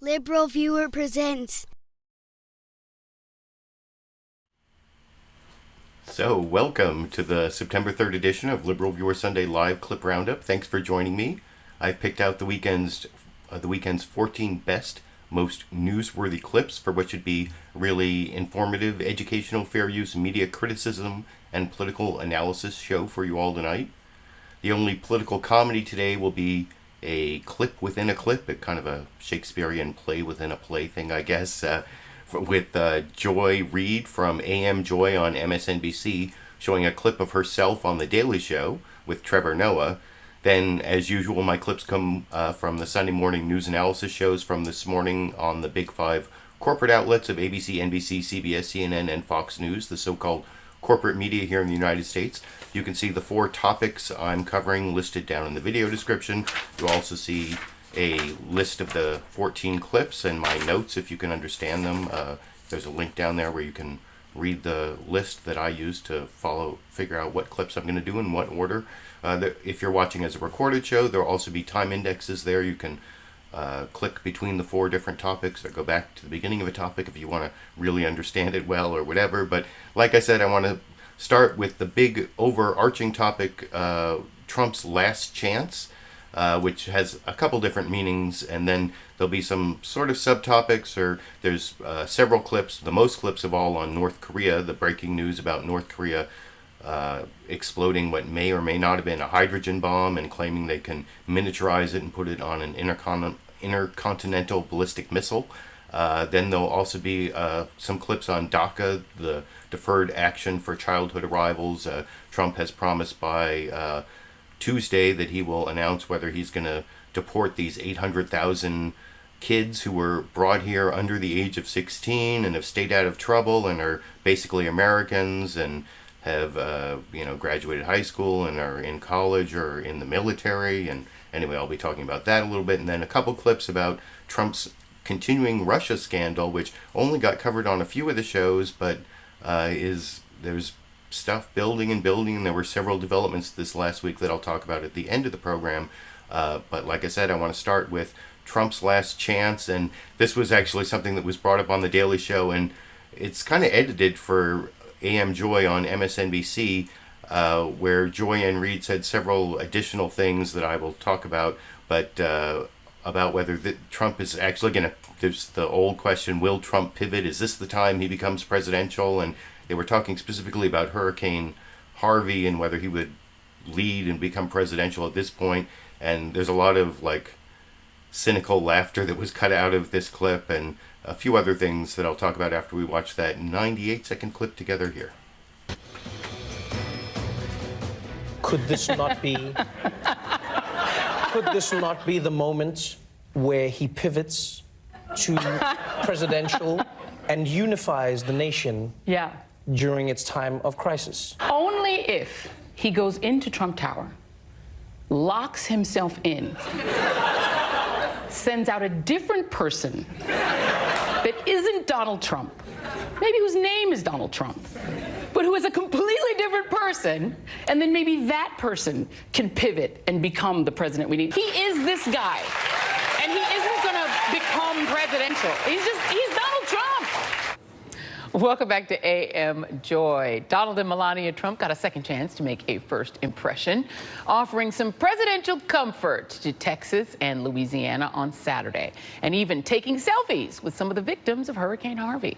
LiberalViewer presents. So, welcome to the September 3rd edition of LiberalViewer Sunday Live Clip Roundup. Thanks for joining me. I've picked out the weekend's 14 best, most newsworthy clips for what should be really informative, educational, fair use, media criticism, and political analysis show for you all tonight. The only political comedy today will be a clip within a clip, kind of a Shakespearean play within a play thing, I guess, with Joy Reid from AM Joy on MSNBC showing a clip of herself on The Daily Show with Trevor Noah. Then, as usual, my clips come from the Sunday morning news analysis shows from this morning on the big five corporate outlets of ABC, NBC, CBS, CNN, and Fox News, the so-called corporate media here in the United States. You can see the 4 topics I'm covering listed down in the video description. You'll also see a list of the 14 clips and my notes if you can understand them. There's a link down there where you can read the list that I use to figure out what clips I'm going to do in what order. If you're watching as a recorded show, there'll also be time indexes there. You can click between the 4 different topics or go back to the beginning of a topic if you want to really understand it well or whatever. But like I said, I want to start with the big overarching topic, Trump's last chance, which has a couple different meanings, and then there'll be some sort of subtopics, or there's several clips, the most clips of all on North Korea, the breaking news about North Korea exploding what may or may not have been a hydrogen bomb and claiming they can miniaturize it and put it on an intercontinental ballistic missile. Then there'll also be some clips on DACA, the Deferred Action for childhood arrivals. Trump has promised by Tuesday that he will announce whether he's going to deport these 800,000 kids who were brought here under the age of 16 and have stayed out of trouble and are basically Americans and have graduated high school and are in college or in the military. And anyway, I'll be talking about that a little bit, and then a couple clips about Trump's continuing Russia scandal, which only got covered on a few of the shows, but there's stuff building, and there were several developments this last week that I'll talk about at the end of the program. But like I said, I want to start with Trump's last chance, and this was actually something that was brought up on The Daily Show, and it's kind of edited for AM Joy on MSNBC, where Joy and Reid said several additional things that I will talk about, but about whether Trump is actually going to, there's the old question, will Trump pivot? Is this the time he becomes presidential? And they were talking specifically about Hurricane Harvey and whether he would lead and become presidential at this point. And there's a lot of cynical laughter that was cut out of this clip, and a few other things that I'll talk about after we watch that 98-second clip together here. Could this not be the moment where he pivots to presidential and unifies the nation during its time of crisis? Only if he goes into Trump Tower, locks himself in, sends out a different person that isn't Donald Trump, maybe whose name is Donald Trump, but who is a completely different person, and then maybe that person can pivot and become the president we need. He is this guy, and he isn't going to become presidential. He's Donald Trump. Welcome back to AM Joy. Donald and Melania Trump got a second chance to make a first impression, offering some presidential comfort to Texas and Louisiana on Saturday, and even taking selfies with some of the victims of Hurricane Harvey.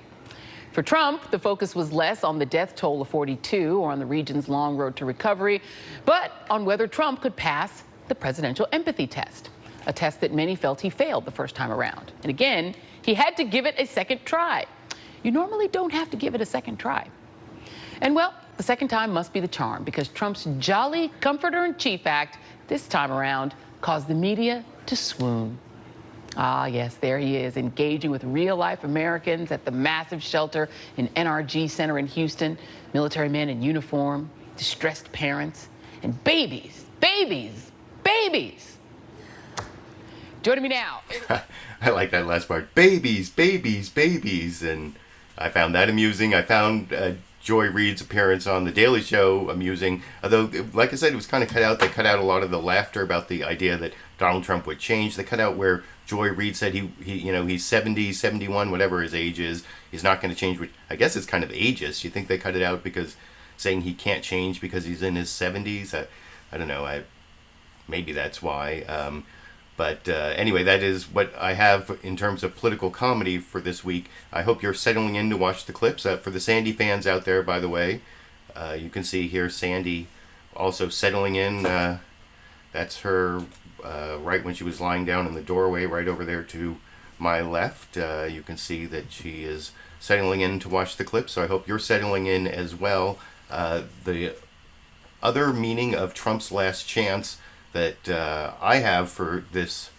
For Trump, the focus was less on the death toll of 42 or on the region's long road to recovery, but on whether Trump could pass the presidential empathy test, a test that many felt he failed the first time around. And again, he had to give it a second try. You normally don't have to give it a second try. And well, the second time must be the charm, because Trump's jolly comforter-in-chief act this time around caused the media to swoon. Ah, yes, there he is, engaging with real-life Americans at the massive shelter in NRG Center in Houston, military men in uniform, distressed parents, and babies. Joining me now. I like that last part. Babies. And I found that amusing. I found Joy Reid's appearance on The Daily Show amusing. Although, like I said, it was kind of cut out. They cut out a lot of the laughter about the idea that Donald Trump would change. They cut out where Joy Reid said he's 70, 71, whatever his age is. He's not going to change, which I guess is kind of ageist. You think they cut it out because saying he can't change because he's in his 70s? I don't know. Maybe that's why. But anyway, that is what I have in terms of political comedy for this week. I hope you're settling in to watch the clips. For the Sandy fans out there, by the way, you can see here Sandy also settling in. That's her right when she was lying down in the doorway right over there to my left. You can see that she is settling in to watch the clip, so I hope you're settling in as well. The other meaning of Trump's last chance that I have for this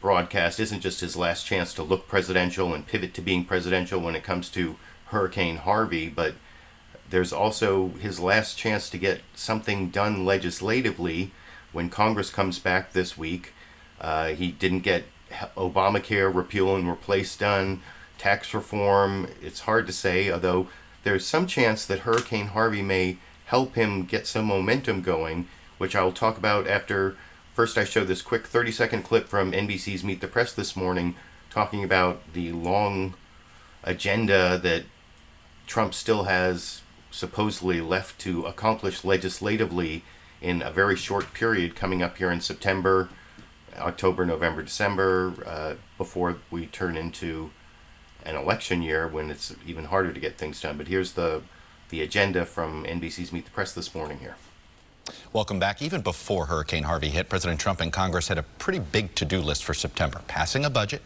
broadcast isn't just his last chance to look presidential and pivot to being presidential when it comes to Hurricane Harvey, but there's also his last chance to get something done legislatively when Congress comes back this week. He didn't get Obamacare repeal and replace done, tax reform. It's hard to say, although there's some chance that Hurricane Harvey may help him get some momentum going, which I'll talk about after. First, I show this quick 30-second clip from NBC's Meet the Press this morning talking about the long agenda that Trump still has supposedly left to accomplish legislatively in a very short period coming up here in September, October, November, December, before we turn into an election year when it's even harder to get things done. But here's the agenda from NBC's Meet the Press this morning here. Welcome back. Even before Hurricane Harvey hit, President Trump and Congress had a pretty big to-do list for September. Passing a budget,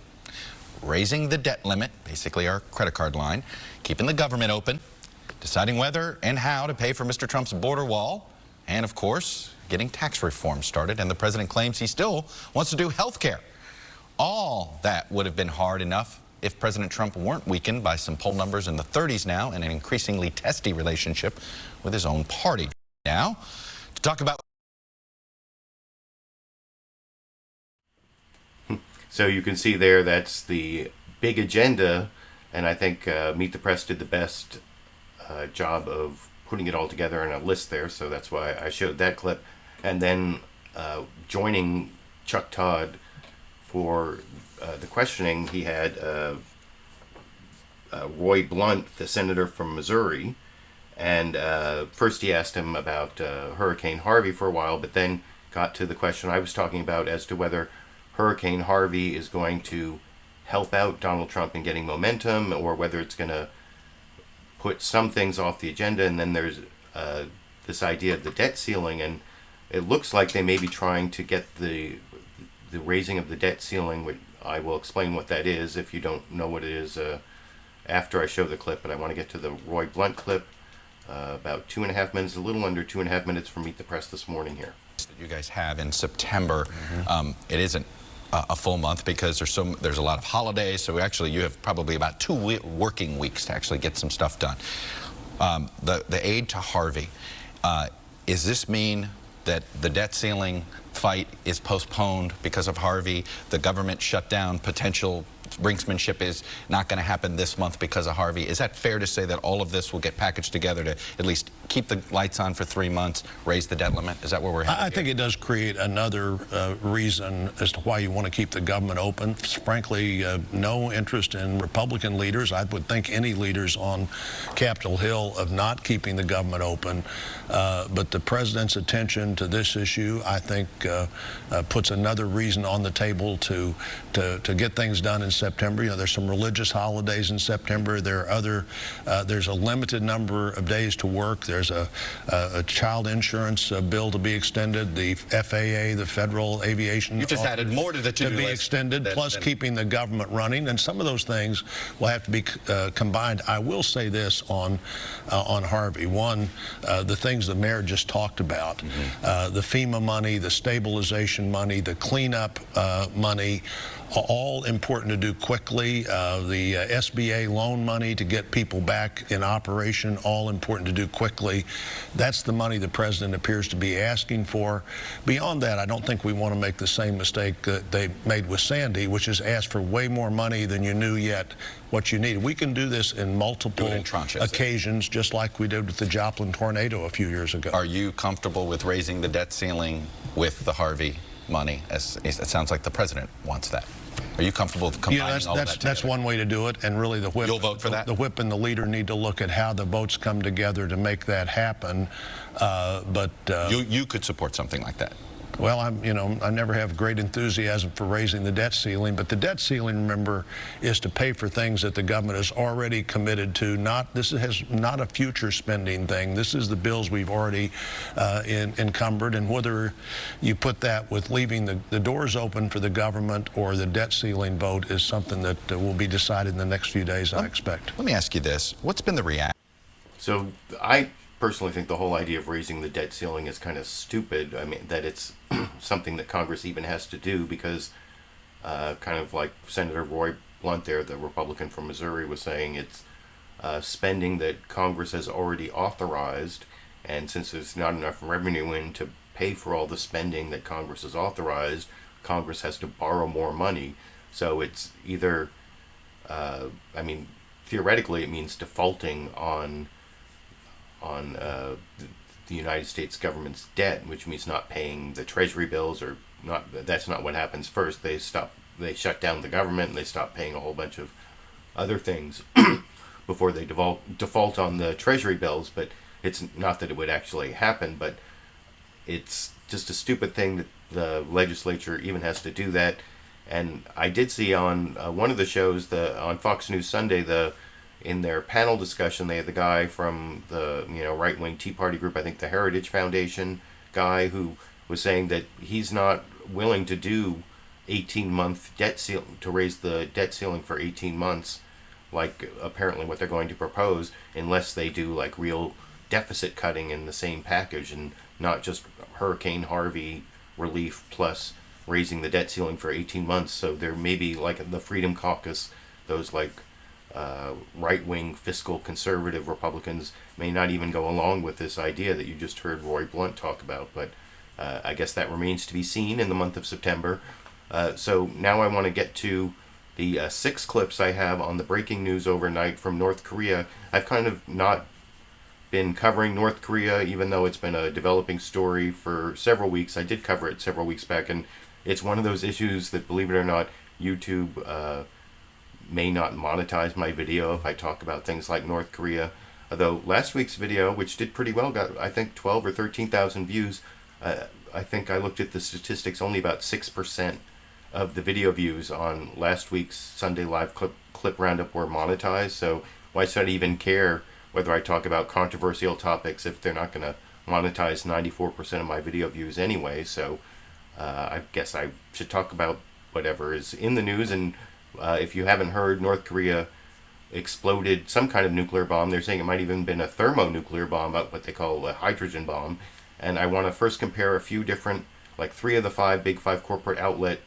raising the debt limit, basically our credit card line, keeping the government open, deciding whether and how to pay for Mr. Trump's border wall, and of course, getting tax reform started. And the president claims he still wants to do health care. All that would have been hard enough if President Trump weren't weakened by some poll numbers in the 30s now and an increasingly testy relationship with his own party. Now, to talk about... So you can see there, that's the big agenda, and I think Meet the Press did the best job of putting it all together in a list there, so that's why I showed that clip. And then joining Chuck Todd for the questioning, he had Roy Blunt, the senator from Missouri, and first he asked him about Hurricane Harvey for a while, but then got to the question I was talking about as to whether Hurricane Harvey is going to help out Donald Trump in getting momentum, or whether it's going to put some things off the agenda. And then there's this idea of the debt ceiling, and it looks like they may be trying to get the raising of the debt ceiling, which I will explain what that is if you don't know what it is after I show the clip. But I want to get to the Roy Blunt clip, about 2.5 minutes, a little under 2.5 minutes from Meet the Press this morning here. That you guys have in September, it isn't a full month because there's a lot of holidays, so actually you have probably about 2 working weeks to actually get some stuff done. The aid to Harvey, does this mean that the debt ceiling fight is postponed because of Harvey? The government shutdown, potential brinksmanship is not going to happen this month because of Harvey. Is that fair to say that all of this will get packaged together to at least keep the lights on for 3 months, raise the debt limit? Is that where we're headed? I think it does create another reason as to why you want to keep the government open. Frankly, no interest in Republican leaders. I would think any leaders on Capitol Hill of not keeping the government open. But the president's attention to this issue, I think, puts another reason on the table to get things done in September. You know, there's some religious holidays in September. There are other, there's a limited number of days to work. There's a child insurance bill to be extended. The FAA, the Federal Aviation... You just added more to the to-do list. To be extended, plus keeping the government running. And some of those things will have to be combined. I will say this on Harvey. One, the things the mayor just talked about, the FEMA money, the stabilization money, the cleanup money, all important to do quickly. The SBA loan money to get people back in operation, all important to do quickly. That's the money the president appears to be asking for. Beyond that, I don't think we want to make the same mistake that they made with Sandy, which is ask for way more money than you knew yet what you need. We can do this in multiple occasions, just like we did with the Joplin tornado a few years ago. Are you comfortable with raising the debt ceiling with the Harvey money? As it sounds like the president wants that. Are you comfortable with combining all of that together? That's one way to do it, and really the whip. You'll vote for that? The whip and the leader need to look at how the votes come together to make that happen. You could support something like that. Well, I never have great enthusiasm for raising the debt ceiling, but the debt ceiling, remember, is to pay for things that the government has already committed to. This is not a future spending thing. This is the bills we've already encumbered, and whether you put that with leaving the doors open for the government or the debt ceiling vote is something that will be decided in the next few days, I expect. Let me ask you this. What's been the reaction? So I personally think the whole idea of raising the debt ceiling is kind of stupid. I mean, that it's something that Congress even has to do because kind of like Senator Roy Blunt there, the Republican from Missouri, was saying, it's spending that Congress has already authorized, and since there's not enough revenue in to pay for all the spending that Congress has authorized, Congress has to borrow more money. So it's either, I mean, theoretically it means defaulting on the United States government's debt, which means not paying the Treasury bills, or not. That's not what happens first. They shut down the government and they stop paying a whole bunch of other things before they default on the Treasury bills. But it's not that it would actually happen, but it's just a stupid thing that the legislature even has to do that. And I did see on one of the shows, on Fox News Sunday, in their panel discussion, they had the guy from the right-wing Tea Party group, I think the Heritage Foundation guy, who was saying that he's not willing to do 18-month debt ceiling, to raise the debt ceiling for 18 months, like apparently what they're going to propose, unless they do like real deficit cutting in the same package and not just Hurricane Harvey relief plus raising the debt ceiling for 18 months. So there may be, like the Freedom Caucus, those like right-wing fiscal conservative Republicans may not even go along with this idea that you just heard Roy Blunt talk about, but I guess that remains to be seen in the month of September. So now I want to get to the 6 clips I have on the breaking news overnight from North Korea. I've kind of not been covering North Korea, even though it's been a developing story for several weeks. I did cover it several weeks back, and it's one of those issues that, believe it or not, YouTube may not monetize my video if I talk about things like North Korea. Although last week's video, which did pretty well, got I think 12 or 13,000 views. I think I looked at the statistics, only about 6% of the video views on last week's Sunday Live clip roundup were monetized. So why should I even care whether I talk about controversial topics if they're not going to monetize 94% of my video views anyway? So I guess I should talk about whatever is in the news. And if you haven't heard, North Korea exploded some kind of nuclear bomb. They're saying it might even have been a thermonuclear bomb, what they call a hydrogen bomb. And I want to first compare a few different, like 3 of the big 5 corporate outlet,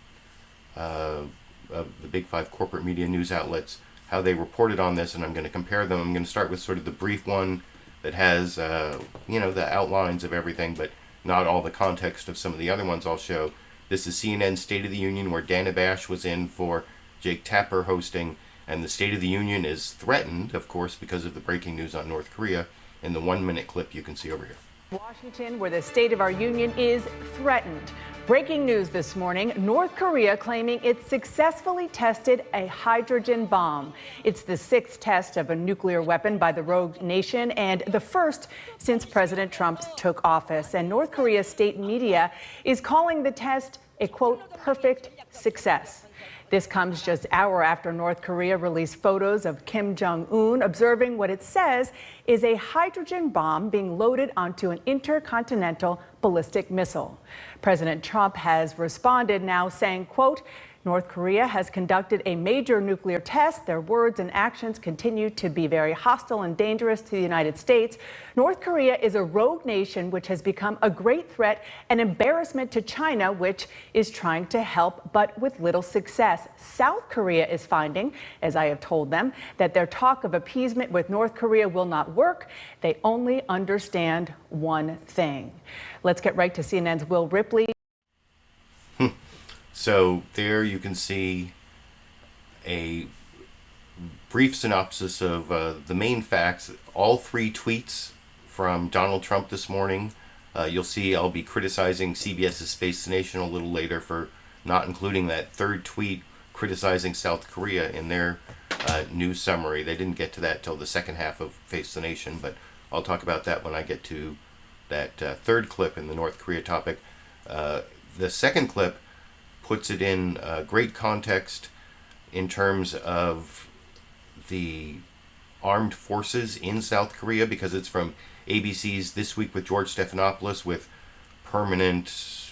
of the big 5 corporate media news outlets, how they reported on this, and I'm going to compare them. I'm going to start with sort of the brief one that has, the outlines of everything, but not all the context of some of the other ones I'll show. This is CNN's State of the Union, where Dana Bash was in for Jake Tapper hosting, and the State of the Union is threatened, of course, because of the breaking news on North Korea, in the 1-minute clip you can see over here. Washington, where the State of our Union is threatened. Breaking news this morning, North Korea claiming it successfully tested a hydrogen bomb. It's the 6th test of a nuclear weapon by the rogue nation and the first since President Trump took office. And North Korea's state media is calling the test a, quote, perfect success. This comes just an hour after North Korea released photos of Kim Jong-un observing what it says is a hydrogen bomb being loaded onto an intercontinental ballistic missile. President Trump has responded now saying, quote, North Korea has conducted a major nuclear test. Their words and actions continue to be very hostile and dangerous to the United States. North Korea is a rogue nation which has become a great threat and embarrassment to China, which is trying to help, but with little success. South Korea is finding, as I have told them, that their talk of appeasement with North Korea will not work. They only understand one thing. Let's get right to CNN's Will Ripley. So there you can see a brief synopsis of the main facts. All three tweets from Donald Trump this morning. You'll see I'll be criticizing CBS's Face the Nation a little later for not including that third tweet criticizing South Korea in their news summary. They didn't get to that till the second half of Face the Nation, but I'll talk about that when I get to that third clip in the North Korea topic. The second clip puts it in great context in terms of the armed forces in South Korea, because it's from ABC's This Week with George Stephanopoulos with permanent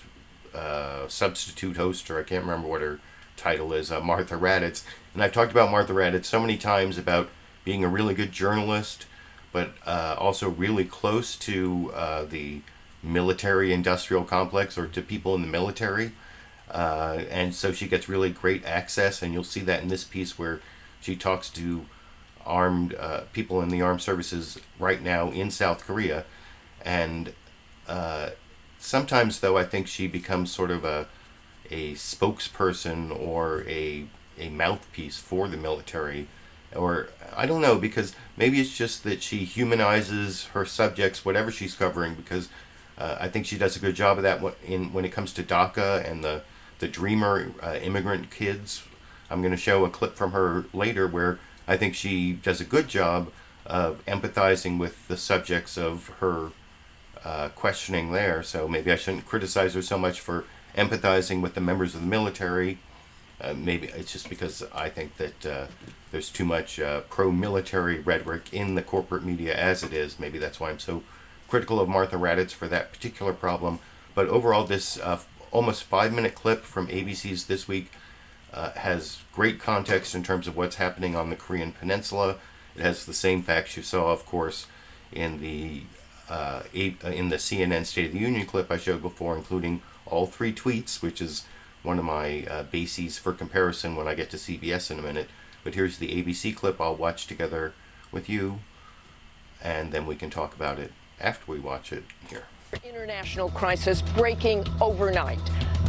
substitute host, or I can't remember what her title is, Martha Raddatz. And I've talked about Martha Raddatz so many times about being a really good journalist, but also really close to the military-industrial complex, or to people in the military. And so she gets really great access, and you'll see that in this piece where she talks to armed people in the armed services right now in South Korea. And sometimes, though, I think she becomes sort of a spokesperson or a mouthpiece for the military, or I don't know, because maybe it's just that she humanizes her subjects, whatever she's covering, because I think she does a good job of that when it comes to DACA and the Dreamer immigrant kids. I'm going to show a clip from her later where I think she does a good job of empathizing with the subjects of her questioning there. So maybe I shouldn't criticize her so much for empathizing with the members of the military. Maybe it's just because I think that there's too much pro-military rhetoric in the corporate media as it is. Maybe that's why I'm so critical of Martha Raddatz for that particular problem. But overall, this almost 5-minute clip from ABC's This Week has great context in terms of what's happening on the Korean Peninsula. It has the same facts you saw, of course, in the CNN State of the Union clip I showed before, including all three tweets, which is one of my bases for comparison when I get to CBS in a minute. But here's the ABC clip I'll watch together with you, and then we can talk about it after we watch it here. International crisis breaking overnight.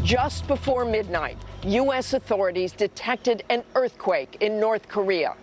Just before midnight, U.S. authorities detected an earthquake in North Korea.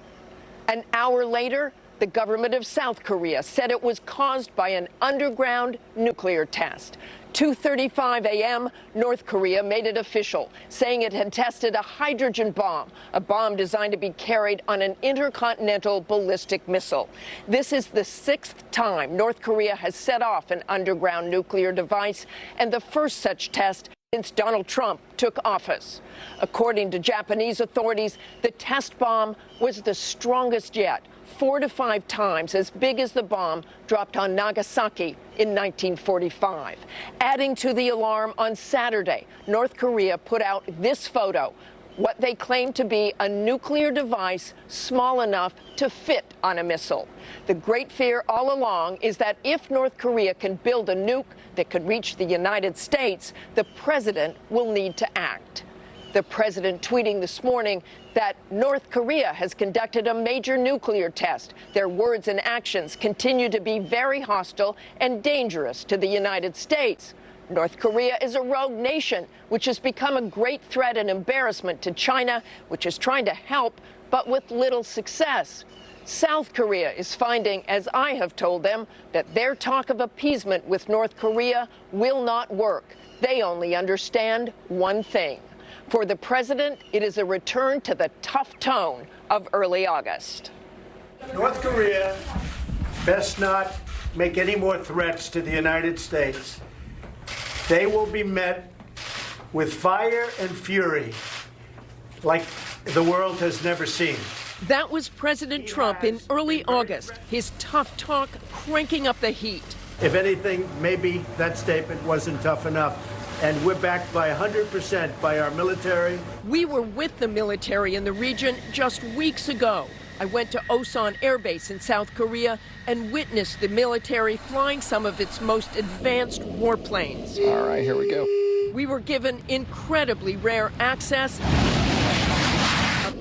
An hour later, the government of South Korea said it was caused by an underground nuclear test. 2:35 a.m., North Korea made it official, saying it had tested a hydrogen bomb, a bomb designed to be carried on an intercontinental ballistic missile. This is the 6th time North Korea has set off an underground nuclear device, and the first such test since Donald Trump took office. According to Japanese authorities, the test bomb was the strongest yet, 4 to 5 times as big as the bomb dropped on Nagasaki in 1945. Adding to the alarm, on Saturday, North Korea put out this photo, what they claim to be a nuclear device small enough to fit on a missile. The great fear all along is that if North Korea can build a nuke that could reach the United States, the president will need to act. The president tweeting this morning that North Korea has conducted a major nuclear test. Their words and actions continue to be very hostile and dangerous to the United States. North Korea is a rogue nation, which has become a great threat and embarrassment to China, which is trying to help, but with little success. South Korea is finding, as I have told them, that their talk of appeasement with North Korea will not work. They only understand one thing. For the president, it is a return to the tough tone of early August. North Korea best not make any more threats to the United States. They will be met with fire and fury like the world has never seen. That was President Trump in early August, his tough talk cranking up the heat. If anything, maybe that statement wasn't tough enough. and we're backed by 100% by our military. We were with the military in the region just weeks ago. I went to Osan Air Base in South Korea and witnessed the military flying some of its most advanced warplanes. All right, here we go. We were given incredibly rare access, a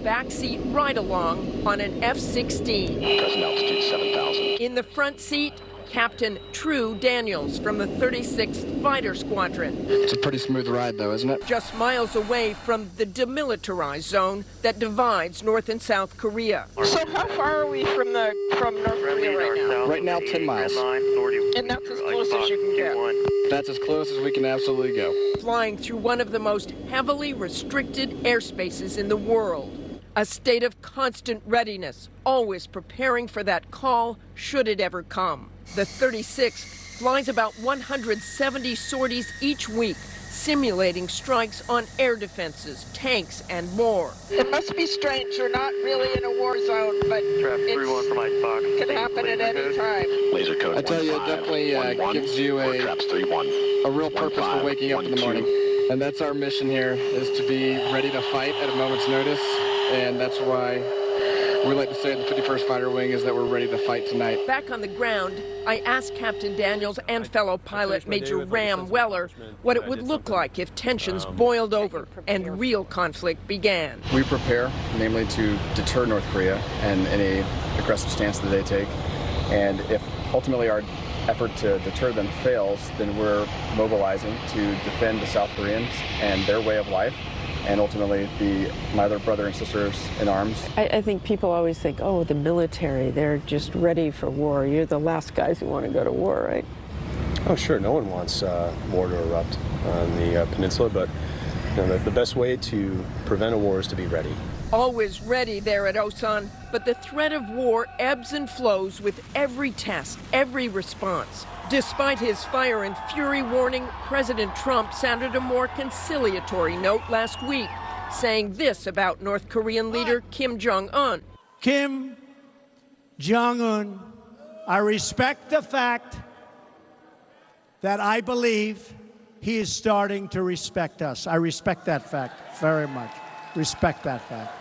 backseat ride-along on an F-16. Present altitude 7,000. In the front seat, Captain True Daniels from the 36th Fighter Squadron. It's a pretty smooth ride, though, isn't it? Just miles away from the demilitarized zone that divides North and South Korea. So how far are we from North Korea right now? Right now, 10 miles. And that's as close as you can get. That's as close as we can absolutely go. Flying through one of the most heavily restricted airspaces in the world. A state of constant readiness, always preparing for that call should it ever come. The 36 flies about 170 sorties each week, simulating strikes on air defenses, tanks, and more. It must be strange. We're not really in a war zone, but it could happen at any time. Laser code. I tell you, it definitely gives you a real purpose for waking up in the morning. And that's our mission here, is to be ready to fight at a moment's notice. And that's why we like to say at the 51st Fighter Wing is that we're ready to fight tonight. Back on the ground, I asked Captain Daniels and fellow pilot Major Ram Weller what it would look like if tensions boiled over and real conflict began. We prepare, namely to deter North Korea and any aggressive stance that they take. And if ultimately our effort to deter them fails, then we're mobilizing to defend the South Koreans and their way of life, and ultimately my other brother and sisters in arms. I think people always think, oh, the military, they're just ready for war. You're the last guys who want to go to war, right? Oh, sure. No one wants war to erupt on the peninsula, but the best way to prevent a war is to be ready. Always ready there at Osan, but the threat of war ebbs and flows with every test, every response. Despite his fire and fury warning, President Trump sounded a more conciliatory note last week, saying this about North Korean leader Kim Jong-un. Kim Jong-un, I respect the fact that I believe he is starting to respect us. I respect that fact very much. Respect that fact.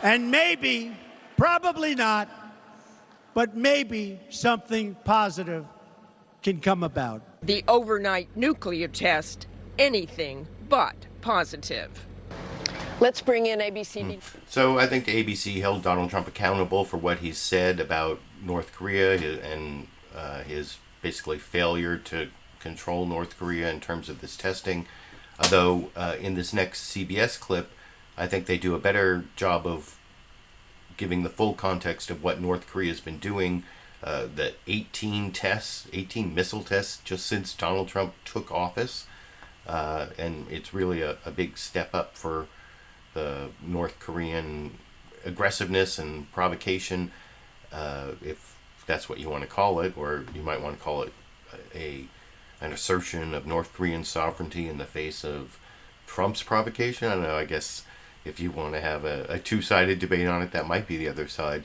And maybe, probably not, but maybe something positive can come about. The overnight nuclear test, anything but positive. Let's bring in ABC. So I think the ABC held Donald Trump accountable for what he said about North Korea and his basically failure to control North Korea in terms of this testing. Although in this next CBS clip, I think they do a better job of giving the full context of what North Korea has been doing. The 18 missile tests just since Donald Trump took office. And it's really a big step up for the North Korean aggressiveness and provocation, if that's what you want to call it, or you might want to call it an assertion of North Korean sovereignty in the face of Trump's provocation. I don't know, I guess if you want to have a two-sided debate on it, that might be the other side.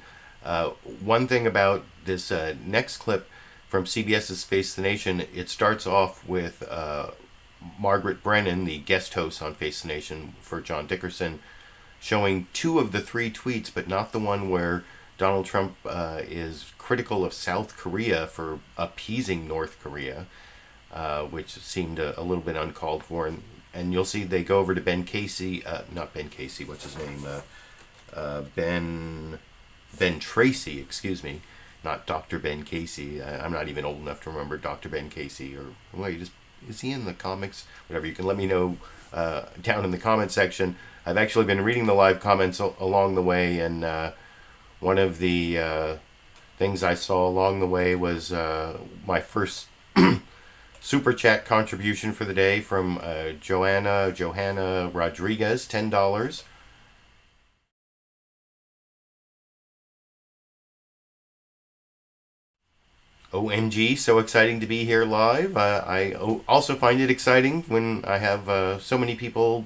One thing about this next clip from CBS's Face the Nation, it starts off with Margaret Brennan, the guest host on Face the Nation for John Dickerson, showing 2 of the 3 tweets, but not the one where Donald Trump is critical of South Korea for appeasing North Korea, which seemed a little bit uncalled for. And you'll see they go over to Ben Casey, not Ben Casey, what's his name? Ben Tracy, excuse me, not Dr. Ben Casey. I'm not even old enough to remember Dr. Ben Casey, or well, is he in the comics? Whatever, you can let me know down in the comment section. I've actually been reading the live comments along the way, and one of the things I saw along the way was my first Super Chat contribution for the day from Johanna Rodriguez, $10. OMG, so exciting to be here live. I also find it exciting when I have so many people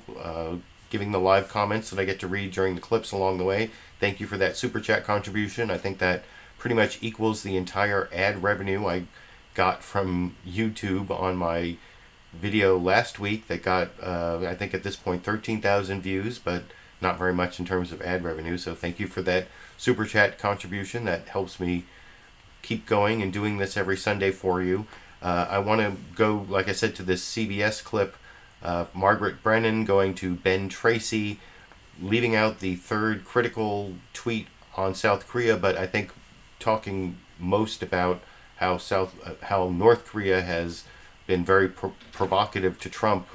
giving the live comments that I get to read during the clips along the way. Thank you for that Super Chat contribution. I think that pretty much equals the entire ad revenue I got from YouTube on my video last week that got, I think at this point, 13,000 views, but not very much in terms of ad revenue. So thank you for that Super Chat contribution. That helps me keep going and doing this every Sunday for you. I want to go, like I said, to this CBS clip of Margaret Brennan going to Ben Tracy, leaving out the third critical tweet on South Korea, but I think talking most about how North Korea has been very provocative to Trump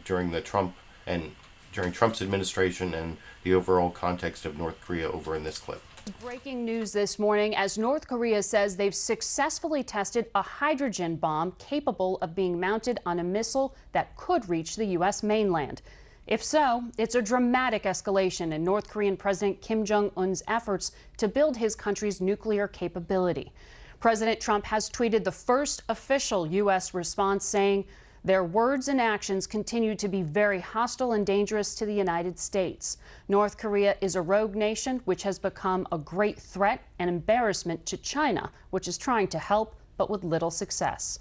during Trump's administration and the overall context of North Korea over in this clip. Breaking news this morning as North Korea says they've successfully tested a hydrogen bomb capable of being mounted on a missile that could reach the U.S. mainland. If so, it's a dramatic escalation in North Korean President Kim Jong-un's efforts to build his country's nuclear capability. President Trump has tweeted the first official U.S. response saying their words and actions continue to be very hostile and dangerous to the United States. North Korea is a rogue nation which has become a great threat and embarrassment to China, which is trying to help but with little success.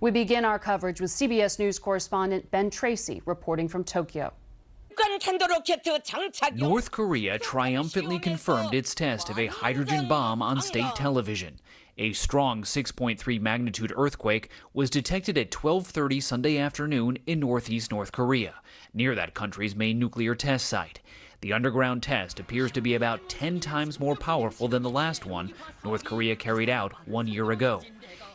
We begin our coverage with CBS News correspondent Ben Tracy reporting from Tokyo. North Korea triumphantly confirmed its test of a hydrogen bomb on state television. A strong 6.3 magnitude earthquake was detected at 12:30 Sunday afternoon in northeast North Korea, near that country's main nuclear test site. The underground test appears to be about 10 times more powerful than the last one North Korea carried out 1 year ago.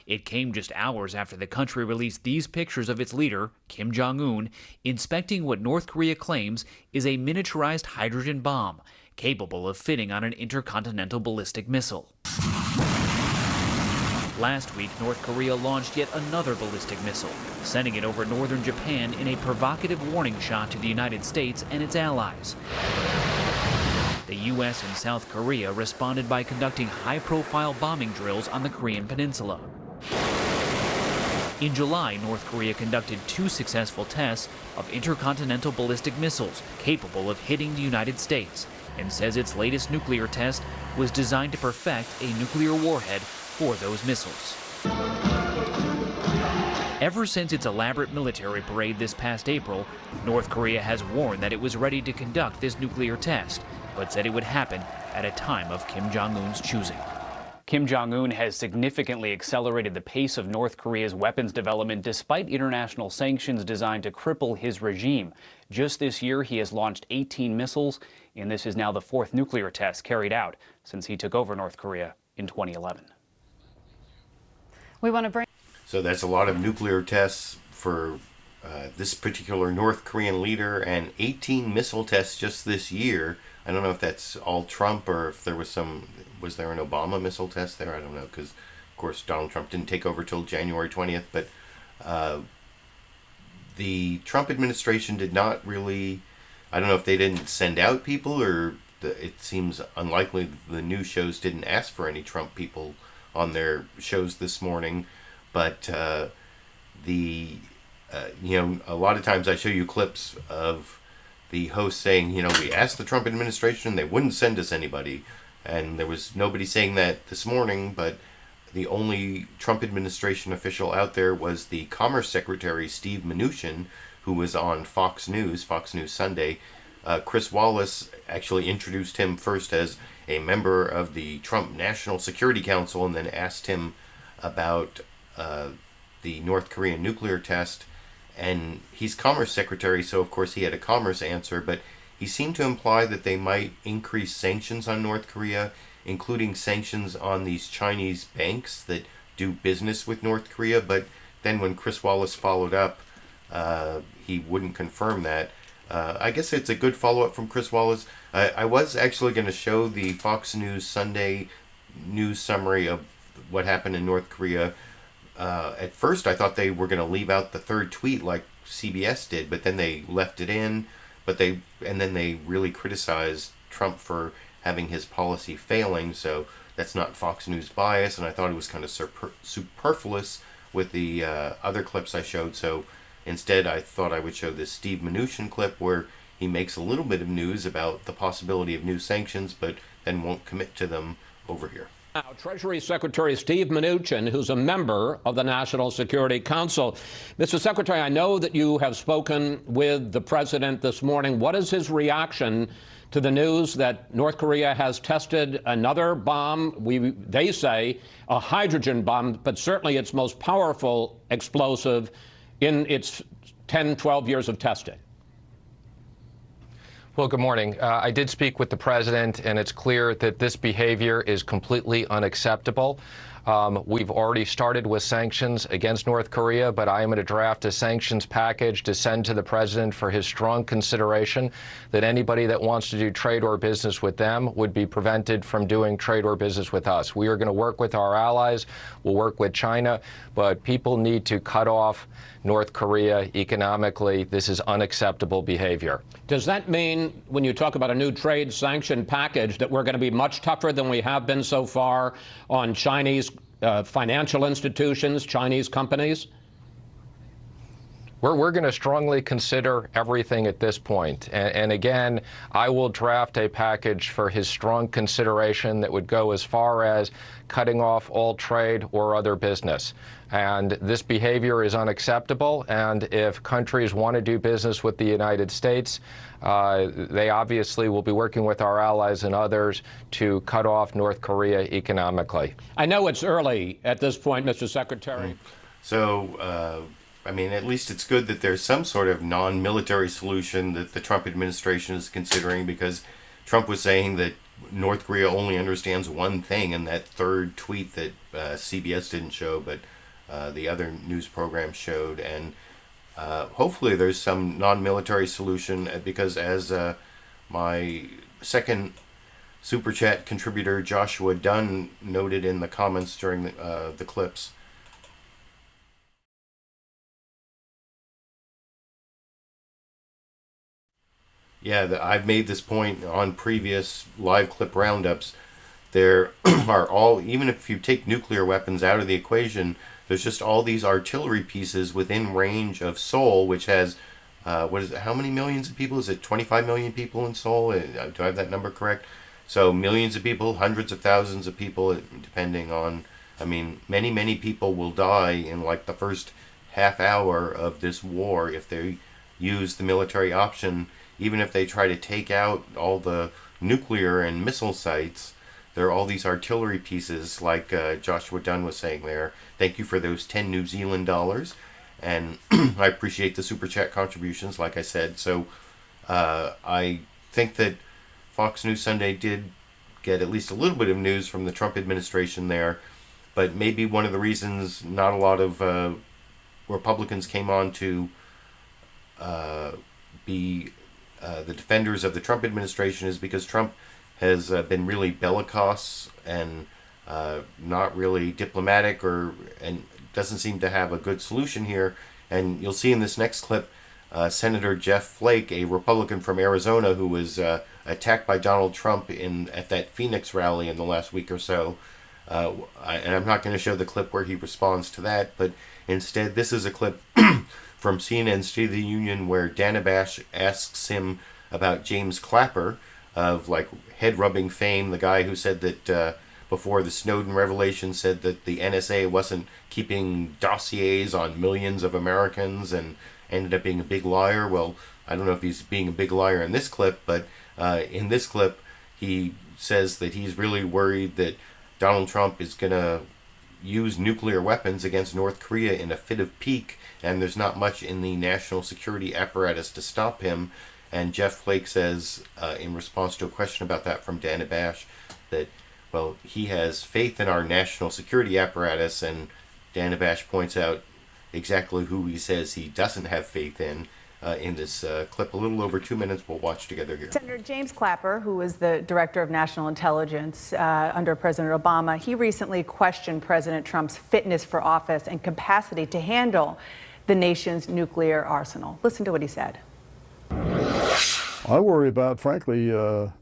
It came just hours after the country released these pictures of its leader, Kim Jong-un, inspecting what North Korea claims is a miniaturized hydrogen bomb capable of fitting on an intercontinental ballistic missile. Last week, North Korea launched yet another ballistic missile, sending it over northern Japan in a provocative warning shot to the United States and its allies. The U.S. and South Korea responded by conducting high-profile bombing drills on the Korean peninsula. In July, North Korea conducted 2 successful tests of intercontinental ballistic missiles capable of hitting the United States, and says its latest nuclear test was designed to perfect a nuclear warhead for those missiles. Ever since its elaborate military parade this past April, North Korea has warned that it was ready to conduct this nuclear test, but said it would happen at a time of Kim Jong-un's choosing. Kim Jong-un has significantly accelerated the pace of North Korea's weapons development despite international sanctions designed to cripple his regime. Just this year, he has launched 18 missiles, and this is now the 4th nuclear test carried out since he took over North Korea in 2011. We want to bring... So that's a lot of nuclear tests for this particular North Korean leader, and 18 missile tests just this year. I don't know if that's all Trump or if there was there an Obama missile test there? I don't know, because, of course, Donald Trump didn't take over till January 20th, but the Trump administration did not really, I don't know if they didn't send out people or it seems unlikely the news shows didn't ask for any Trump people on their shows this morning, but a lot of times I show you clips of the host saying, we asked the Trump administration, they wouldn't send us anybody, and there was nobody saying that this morning, but the only Trump administration official out there was the Commerce Secretary, Steve Mnuchin, who was on Fox News Sunday. Chris Wallace actually introduced him first as a member of the Trump National Security Council and then asked him about the North Korean nuclear test. And he's Commerce Secretary, so of course he had a commerce answer, but he seemed to imply that they might increase sanctions on North Korea, including sanctions on these Chinese banks that do business with North Korea. But then when Chris Wallace followed up, he wouldn't confirm that. I guess it's a good follow-up from Chris Wallace. I was actually going to show the Fox News Sunday news summary of what happened in North Korea. At first, I thought they were going to leave out the third tweet like CBS did, but then they left it in. And then they really criticized Trump for having his policy failing. So that's not Fox News bias, and I thought it was kind of superfluous with the other clips I showed. So instead, I thought I would show this Steve Mnuchin clip where he makes a little bit of news about the possibility of new sanctions, but then won't commit to them over here. Now, Treasury Secretary Steve Mnuchin, who's a member of the National Security Council. Mr. Secretary, I know that you have spoken with the president this morning. What is his reaction to the news that North Korea has tested another bomb? They say a hydrogen bomb, but certainly its most powerful explosive in its 10, 12 years of testing. Well, good morning. I did speak with the president, and it's clear that this behavior is completely unacceptable. We've already started with sanctions against North Korea, but I am going to draft a sanctions package to send to the president for his strong consideration that anybody that wants to do trade or business with them would be prevented from doing trade or business with us. We are going to work with our allies. We'll work with China, but people need to cut off North Korea economically. This is unacceptable behavior. Does that mean, when you talk about a new trade sanction package, that we're going to be much tougher than we have been so far on Chinese financial institutions, Chinese companies? We're going to strongly consider everything at this point. And again, I will draft a package for his strong consideration that would go as far as cutting off all trade or other business. And this behavior is unacceptable. And if countries want to do business with the United States, they obviously will be working with our allies and others to cut off North Korea economically. I know it's early at this point, Mr. Secretary. So, I mean, at least it's good that there's some sort of non-military solution that the Trump administration is considering, because Trump was saying that North Korea only understands one thing in that third tweet that CBS didn't show, but the other news program showed. And hopefully there's some non-military solution, because as my second Super Chat contributor Joshua Dunn noted in the comments during the clips, yeah, I've made this point on previous live clip roundups. There are all, even if you take nuclear weapons out of the equation, there's just all these artillery pieces within range of Seoul, which has, what is it, how many millions of people? Is it 25 million people in Seoul? Do I have that number correct? So millions of people, hundreds of thousands of people, depending on, I mean, many, many people will die in like the first half hour of this war if they use the military option. Even if they try to take out all the nuclear and missile sites, there are all these artillery pieces, like Joshua Dunn was saying there. Thank you for those 10 New Zealand dollars. And I appreciate the Super Chat contributions, like I said. So I think that Fox News Sunday did get at least a little bit of news from the Trump administration there. But maybe one of the reasons not a lot of Republicans came on to be the defenders of the Trump administration is because Trump has been really bellicose and not really diplomatic, and doesn't seem to have a good solution here. And you'll see in this next clip, Senator Jeff Flake, a Republican from Arizona who was attacked by Donald Trump at that Phoenix rally in the last week or so. And I'm not going to show the clip where he responds to that, but instead this is a clip from CNN's State of the Union where Dana Bash asks him about James Clapper of like head-rubbing fame, the guy who said that before the Snowden revelation said that the NSA wasn't keeping dossiers on millions of Americans and ended up being a big liar. Well, I don't know if he's being a big liar in this clip, but in this clip he says that he's really worried that Donald Trump is going to use nuclear weapons against North Korea in a fit of pique, and there's not much in the national security apparatus to stop him. And Jeff Flake says, in response to a question about that from Dana Bash, that, well, he has faith in our national security apparatus, and Dana Bash points out exactly who he says he doesn't have faith in this clip. A little over 2 minutes, we'll watch together here. Senator James Clapper, who was the director of national intelligence under President Obama, he recently questioned President Trump's fitness for office and capacity to handle the nation's nuclear arsenal. Listen to what he said. I worry about, frankly, the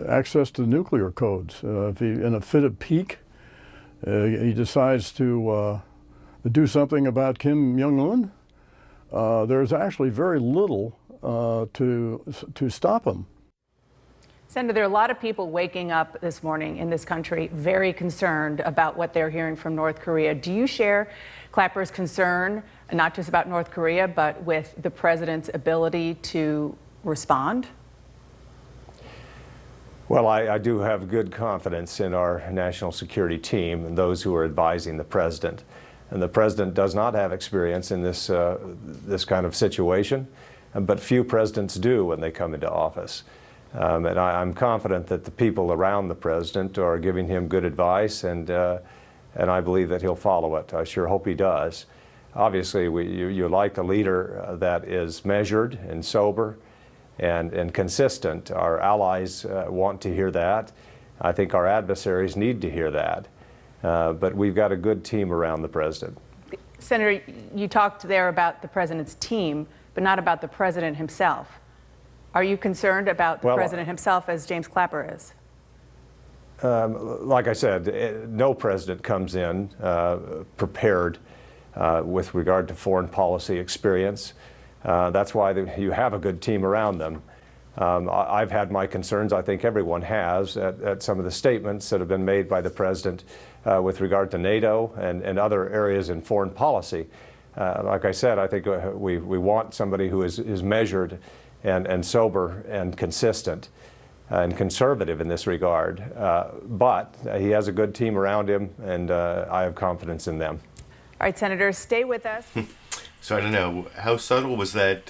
access to nuclear codes. If he, in a fit of pique, he decides to do something about Kim Jong-un, there's actually very little to stop him. Senator, there are a lot of people waking up this morning in this country very concerned about what they're hearing from North Korea. Do you share Clapper's concern, not just about North Korea, but with the president's ability to respond? Well, I do have good confidence in our national security team and those who are advising the president. And the president does not have experience in this kind of situation, but few presidents do when they come into office. And I'm confident that the people around the president are giving him good advice, and I believe that he'll follow it. I sure hope he does. Obviously, you like a leader that is measured and sober and consistent. Our allies want to hear that. I think our adversaries need to hear that. But we've got a good team around the president. Senator, you talked there about the president's team, but not about the president himself. Are you concerned about the president himself as James Clapper is? Like I said, no president comes in prepared with regard to foreign policy experience. That's why you have a good team around them. I've had my concerns, I think everyone has, at some of the statements that have been made by the president with regard to NATO and other areas in foreign policy. Like I said, I think we want somebody who is measured and sober and consistent and conservative in this regard. But he has a good team around him, and I have confidence in them. All right, Senator, stay with us. So I don't know, how subtle was that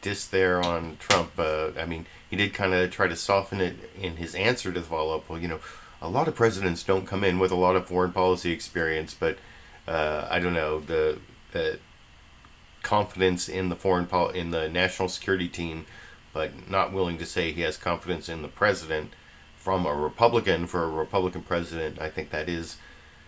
diss there on Trump? I mean, he did kind of try to soften it in his answer to the follow-up. Well, you know, a lot of presidents don't come in with a lot of foreign policy experience, but I don't know, the confidence in the in the national security team, but not willing to say he has confidence in the president from a Republican for a Republican president. I think that is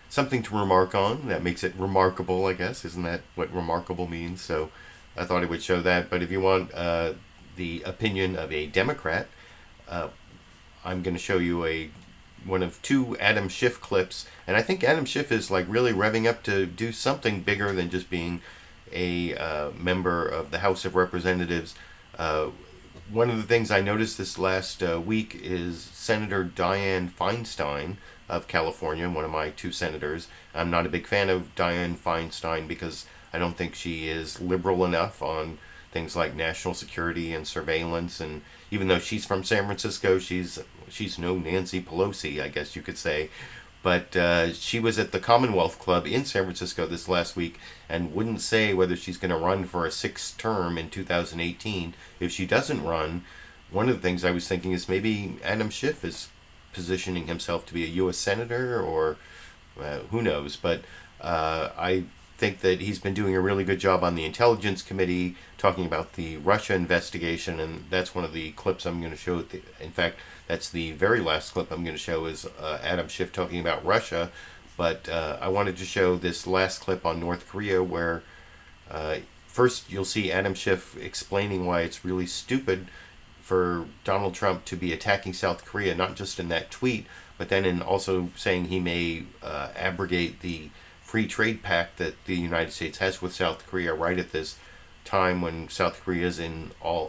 something to remark on. That makes it remarkable, I guess. Isn't that what remarkable means? So I thought it would show that. But if you want the opinion of a Democrat, I'm going to show you one of two Adam Schiff clips. And I think Adam Schiff is like really revving up to do something bigger than just being a member of the House of Representatives. One of the things I noticed this last week is Senator Dianne Feinstein of California, one of my two senators. I'm not a big fan of Dianne Feinstein because I don't think she is liberal enough on things like national security and surveillance. And even though she's from San Francisco, she's no Nancy Pelosi, I guess you could say. But she was at the Commonwealth Club in San Francisco this last week and wouldn't say whether she's going to run for a sixth term in 2018. If she doesn't run, one of the things I was thinking is maybe Adam Schiff is positioning himself to be a U.S. Senator, or who knows. But I think that he's been doing a really good job on the Intelligence Committee, talking about the Russia investigation, and that's one of the clips I'm going to show. In fact, that's the very last clip I'm going to show is Adam Schiff talking about Russia. But I wanted to show this last clip on North Korea where first you'll see Adam Schiff explaining why it's really stupid for Donald Trump to be attacking South Korea, not just in that tweet, but then in also saying he may abrogate the free trade pact that the United States has with South Korea right at this time when South Korea is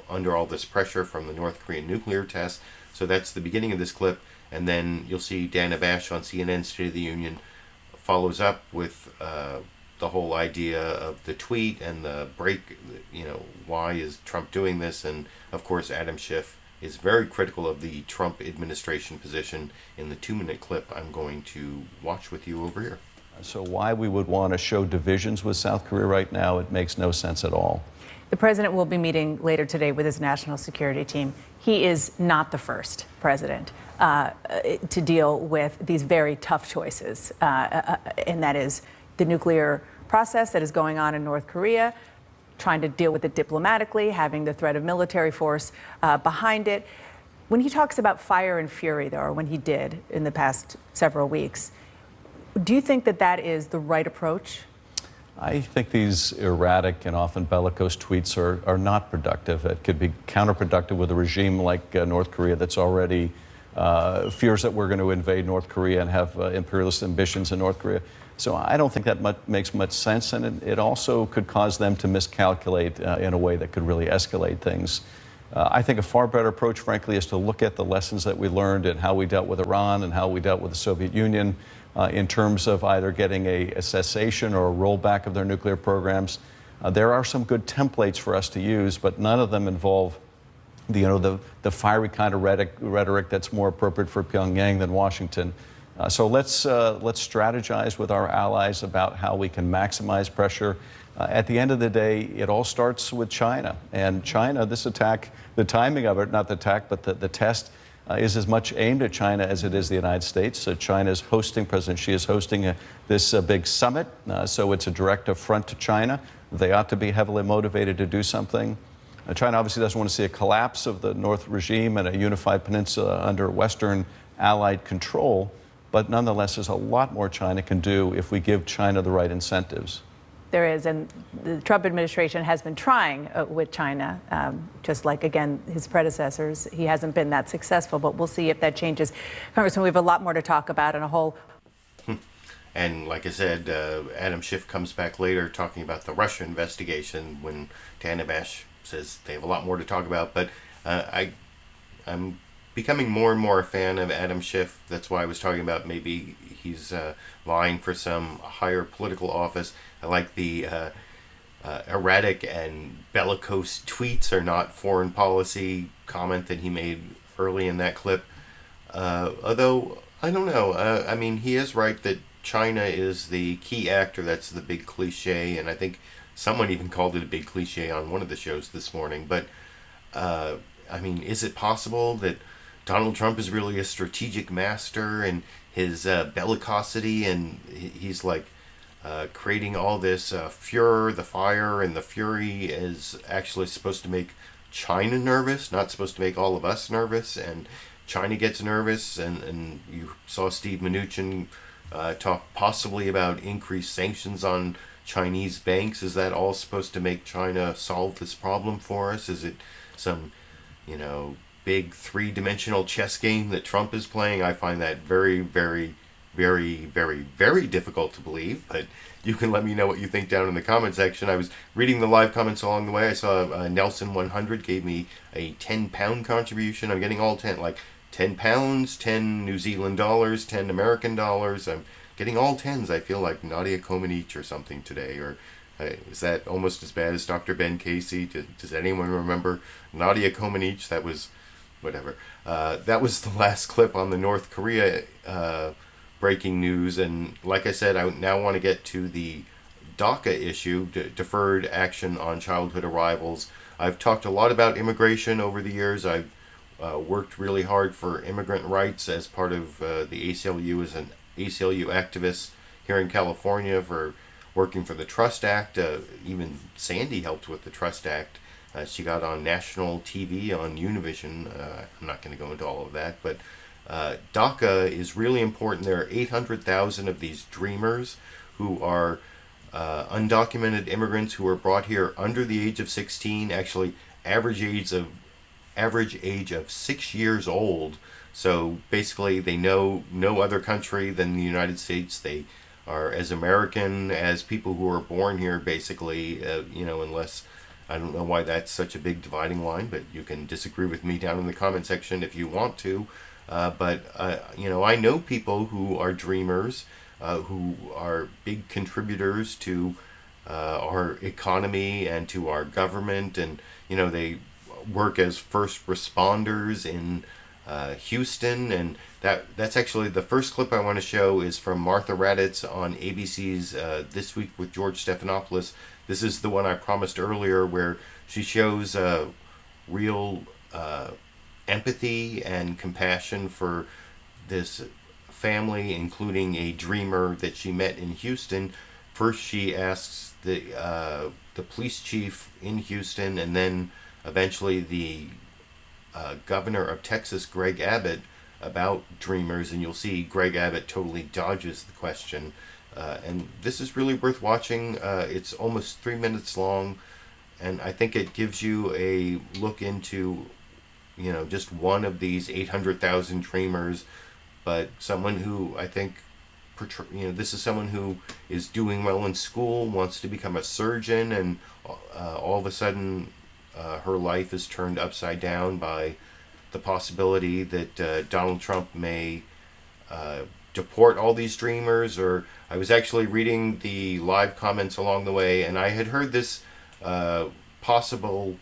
under all this pressure from the North Korean nuclear test. So that's the beginning of this clip, and then you'll see Dana Bash on CNN State of the Union follows up with the whole idea of the tweet and the break, why is Trump doing this? And of course, Adam Schiff is very critical of the Trump administration position in the 2-minute clip I'm going to watch with you over here. So why we would want to show divisions with South Korea right now, it makes no sense at all. The president will be meeting later today with his national security team. He is not the first president to deal with these very tough choices, and that is the nuclear process that is going on in North Korea, trying to deal with it diplomatically, having the threat of military force behind it. When he talks about fire and fury, though, or when he did in the past several weeks, do you think that that is the right approach? I think these erratic and often bellicose tweets are not productive. It could be counterproductive with a regime like North Korea that's already fears that we're going to invade North Korea and have imperialist ambitions in North Korea. So I don't think that makes much sense, and it also could cause them to miscalculate in a way that could really escalate things. I think a far better approach, frankly, is to look at the lessons that we learned and how we dealt with Iran and how we dealt with the Soviet Union in terms of either getting a cessation or a rollback of their nuclear programs. There are some good templates for us to use, but none of them involve the fiery kind of rhetoric that's more appropriate for Pyongyang than Washington. So let's strategize with our allies about how we can maximize pressure. At the end of the day, it all starts with China. And China, this attack, the timing of it, not the attack, but the test, is as much aimed at China as it is the United States. So China is hosting, President Xi is hosting this big summit. So it's a direct affront to China. They ought to be heavily motivated to do something. China obviously doesn't want to see a collapse of the North regime and a unified peninsula under Western allied control. But nonetheless, there's a lot more China can do if we give China the right incentives. There is, and the Trump administration has been trying with China, just like, again, his predecessors. He hasn't been that successful, but we'll see if that changes. Congressman, we have a lot more to talk about and a whole... And like I said, Adam Schiff comes back later talking about the Russia investigation when Tanabash says they have a lot more to talk about. But I'm becoming more and more a fan of Adam Schiff. That's why I was talking about maybe he's vying for some higher political office. I like the erratic and bellicose tweets are not foreign policy comment that he made early in that clip. Although, I don't know. I mean, he is right that China is the key actor. That's the big cliche. And I think someone even called it a big cliche on one of the shows this morning. But, I mean, is it possible that Donald Trump is really a strategic master and his bellicosity, and he's like creating all this furor, the fire and the fury is actually supposed to make China nervous, not supposed to make all of us nervous, and China gets nervous, and you saw Steve Mnuchin talk possibly about increased sanctions on Chinese banks. Is that all supposed to make China solve this problem for us? Is it some, big three-dimensional chess game that Trump is playing? I find that very, very, very, very, very difficult to believe, but you can let me know what you think down in the comment section. I was reading the live comments along the way. I saw Nelson 100 gave me a 10-pound contribution. I'm getting all 10, like 10 pounds, 10 New Zealand dollars, 10 American dollars. I'm getting all 10s. I feel like Nadia Comaneci or something today, or is that almost as bad as Dr. Ben Casey? Does anyone remember Nadia Comaneci? That was... whatever. That was the last clip on the North Korea breaking news. And like I said, I now want to get to the DACA issue, Deferred Action on Childhood Arrivals. I've talked a lot about immigration over the years. I've worked really hard for immigrant rights as part of the ACLU as an ACLU activist here in California, for working for the Trust Act. Even Sandy helped with the Trust Act. She got on national TV on Univision. I'm not going to go into all of that, but DACA is really important. There are 800,000 of these dreamers who are undocumented immigrants who were brought here under the age of 16. Actually, average age of 6 years old. So basically, they know no other country than the United States. They are as American as people who are born here, basically. Unless... I don't know why that's such a big dividing line, but you can disagree with me down in the comment section if you want to. I know people who are dreamers, who are big contributors to our economy and to our government, and they work as first responders in Houston, and that's actually the first clip I want to show is from Martha Raddatz on ABC's This Week with George Stephanopoulos. This is the one I promised earlier, where she shows real empathy and compassion for this family, including a dreamer that she met in Houston. First, she asks the police chief in Houston, and then eventually the governor of Texas, Greg Abbott, about dreamers, and you'll see Greg Abbott totally dodges the question. And this is really worth watching. It's almost 3 minutes long, and I think it gives you a look into, just one of these 800,000 dreamers, but someone who I think, this is someone who is doing well in school, wants to become a surgeon, and all of a sudden her life is turned upside down by the possibility that Donald Trump may deport all these dreamers. Or I was actually reading the live comments along the way, and I had heard this possible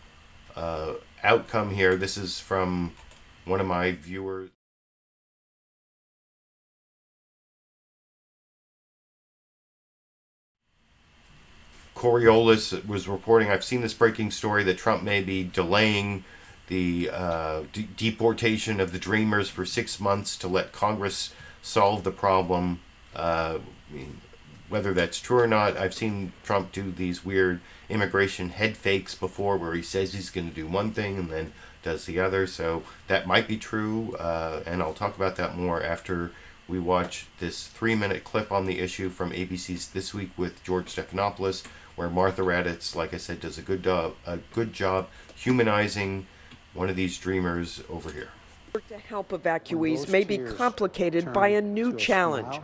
outcome here. This is from one of my viewers. Coriolis was reporting, I've seen this breaking story, that Trump may be delaying the deportation of the Dreamers for 6 months to let Congress solve the problem. Whether that's true or not, I've seen Trump do these weird immigration head fakes before where he says he's going to do one thing and then does the other. So that might be true, and I'll talk about that more after we watch this 3-minute clip on the issue from ABC's This Week with George Stephanopoulos, where Martha Raddatz, like I said, does a good job humanizing one of these dreamers over here. To help evacuees may be complicated by a new challenge.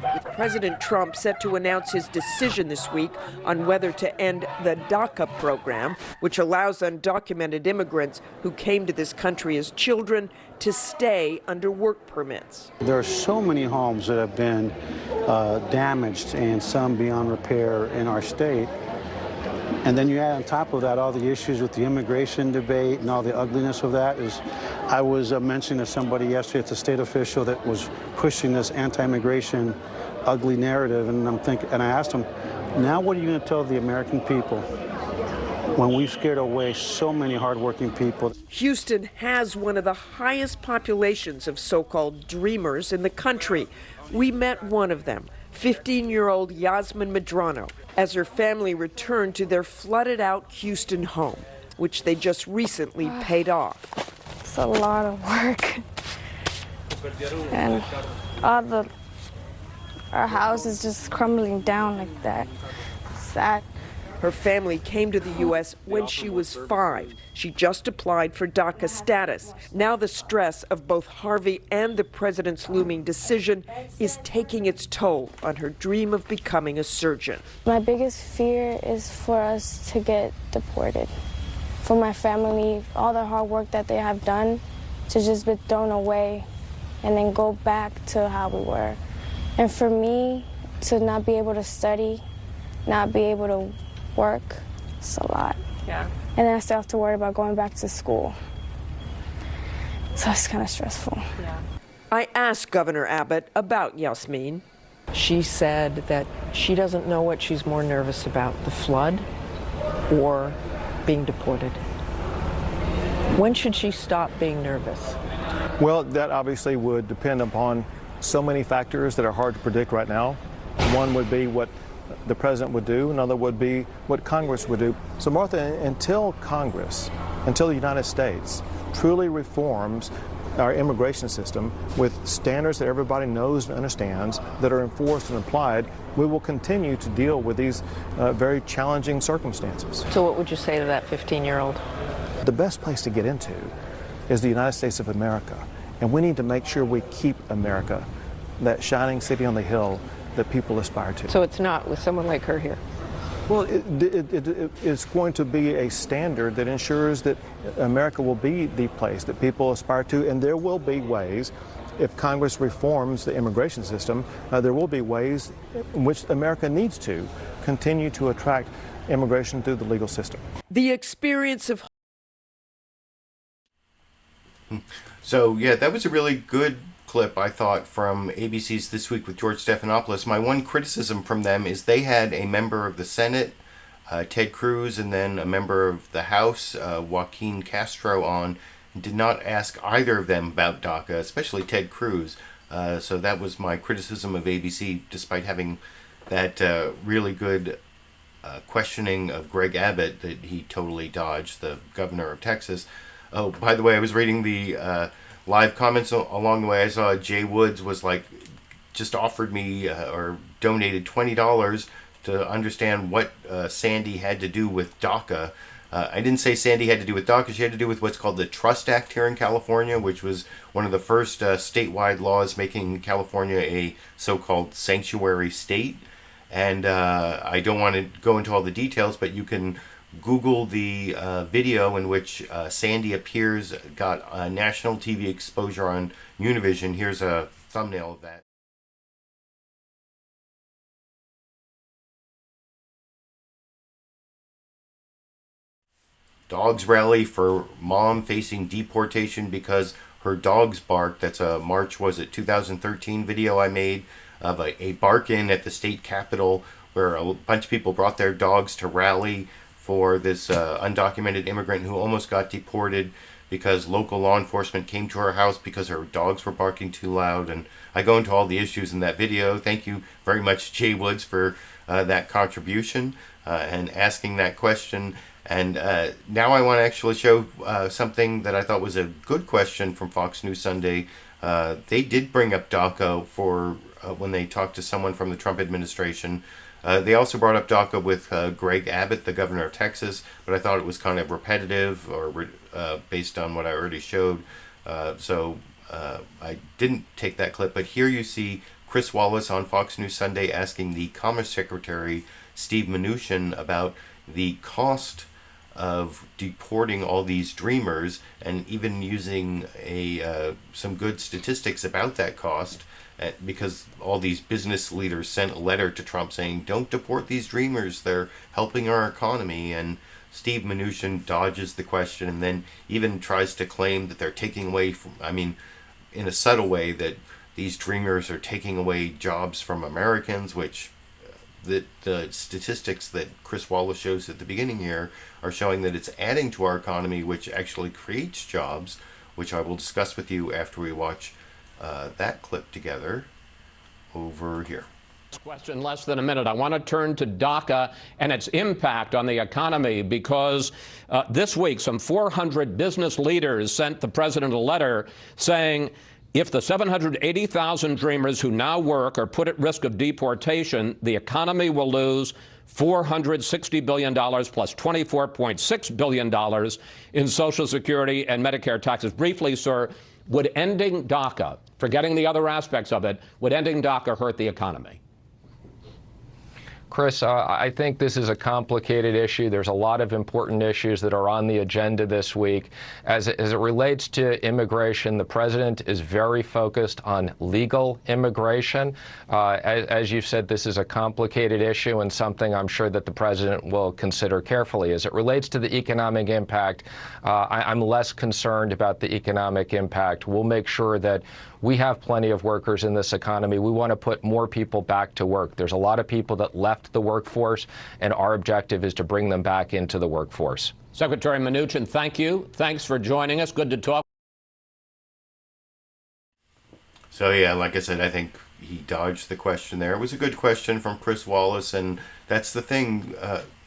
With President Trump set to announce his decision this week on whether to end the DACA program, which allows undocumented immigrants who came to this country as children to stay under work permits. There are so many homes that have been damaged and some beyond repair in our state. And then you add on top of that all the issues with the immigration debate and all the ugliness of that. I was mentioning to somebody yesterday, it's a state official that was pushing this anti-immigration ugly narrative, and I asked him, now what are you going to tell the American people when we've scared away so many hardworking people? Houston has one of the highest populations of so-called dreamers in the country. We met one of them, 15-year-old Yasmin Medrano, as her family returned to their flooded-out Houston home, which they just recently paid off. It's a lot of work, and our house is just crumbling down like that. Sad. Her family came to the U.S. when she was 5. She just applied for DACA status. Now the stress of both Harvey and the president's looming decision is taking its toll on her dream of becoming a surgeon. My biggest fear is for us to get deported. For my family, all the hard work that they have done to just be thrown away and then go back to how we were. And for me to not be able to study, not be able to work, it's a lot. Yeah. And then I still have to worry about going back to school. So it's kind of stressful. Yeah. I asked Governor Abbott about Yasmin. She said that she doesn't know what she's more nervous about, the flood or being deported. When should she stop being nervous? Well, that obviously would depend upon so many factors that are hard to predict right now. One would be what the president would do, another would be what Congress would do. So Martha, until Congress, until the United States truly reforms our immigration system with standards that everybody knows and understands that are enforced and applied, we will continue to deal with these very challenging circumstances. So what would you say to that 15-year-old? The best place to get into is the United States of America, and we need to make sure we keep America, that shining city on the hill that people aspire to. So it's not with someone like her here? Well, it's going to be a standard that ensures that America will be the place that people aspire to, and there will be ways, if Congress reforms the immigration system, there will be ways in which America needs to continue to attract immigration through the legal system. The experience of... So, yeah, that was a really good clip, I thought, from ABC's This Week with George Stephanopoulos. My one criticism from them is they had a member of the Senate, Ted Cruz, and then a member of the House, Joaquin Castro, on, and did not ask either of them about DACA, especially Ted Cruz. So that was my criticism of ABC, despite having that really good questioning of Greg Abbott that he totally dodged, the governor of Texas. Oh, by the way, I was reading the live comments along the way. I saw Jay Woods was like, just offered me or donated $20 to understand what Sandy had to do with DACA. I didn't say Sandy had to do with DACA. She had to do with what's called the Trust Act here in California, which was one of the first statewide laws making California a so-called sanctuary state. And I don't want to go into all the details, but you can Google the video in which Sandy appears, got national TV exposure on Univision. Here's a thumbnail of that. Dogs rally for mom facing deportation because her dogs bark. That's a March, was it 2013 video I made of a bark-in at the state capitol where a bunch of people brought their dogs to rally for this undocumented immigrant who almost got deported because local law enforcement came to her house because her dogs were barking too loud. And I go into all the issues in that video. Thank you very much, Jay Woods, for that contribution and asking that question. And now I want to actually show something that I thought was a good question from Fox News Sunday. They did bring up DACA for when they talked to someone from the Trump administration. They also brought up DACA with Greg Abbott, the governor of Texas, but I thought it was kind of repetitive or based on what I already showed. So I didn't take that clip. But here you see Chris Wallace on Fox News Sunday asking the Commerce Secretary, Steve Mnuchin, about the cost of deporting all these dreamers, and even using some good statistics about that cost, because all these business leaders sent a letter to Trump saying, don't deport these dreamers, they're helping our economy. And Steve Mnuchin dodges the question and then even tries to claim that they're taking away from, in a subtle way, that these dreamers are taking away jobs from Americans, which the statistics that Chris Wallace shows at the beginning here are showing that it's adding to our economy, which actually creates jobs, which I will discuss with you after we watch that clip together over here. Question in less than a minute. I want to turn to DACA and its impact on the economy, because this week some 400 business leaders sent the president a letter saying, if the 780,000 dreamers who now work are put at risk of deportation, the economy will lose $460 billion plus $24.6 billion in Social Security and Medicare taxes. Briefly, sir, would ending DACA, forgetting the other aspects of it, would ending DACA hurt the economy? Chris, I think this is a complicated issue. There's a lot of important issues that are on the agenda this week. As it relates to immigration, the president is very focused on legal immigration. As you said, this is a complicated issue and something I'm sure that the president will consider carefully. As it relates to the economic impact, I'm less concerned about the economic impact. We'll make sure that we have plenty of workers in this economy. We want to put more people back to work. There's a lot of people that left the workforce, and our objective is to bring them back into the workforce. Secretary Mnuchin, thank you. Thanks for joining us. Good to talk. So yeah, like I said, I think he dodged the question there. It was a good question from Chris Wallace, and that's the thing.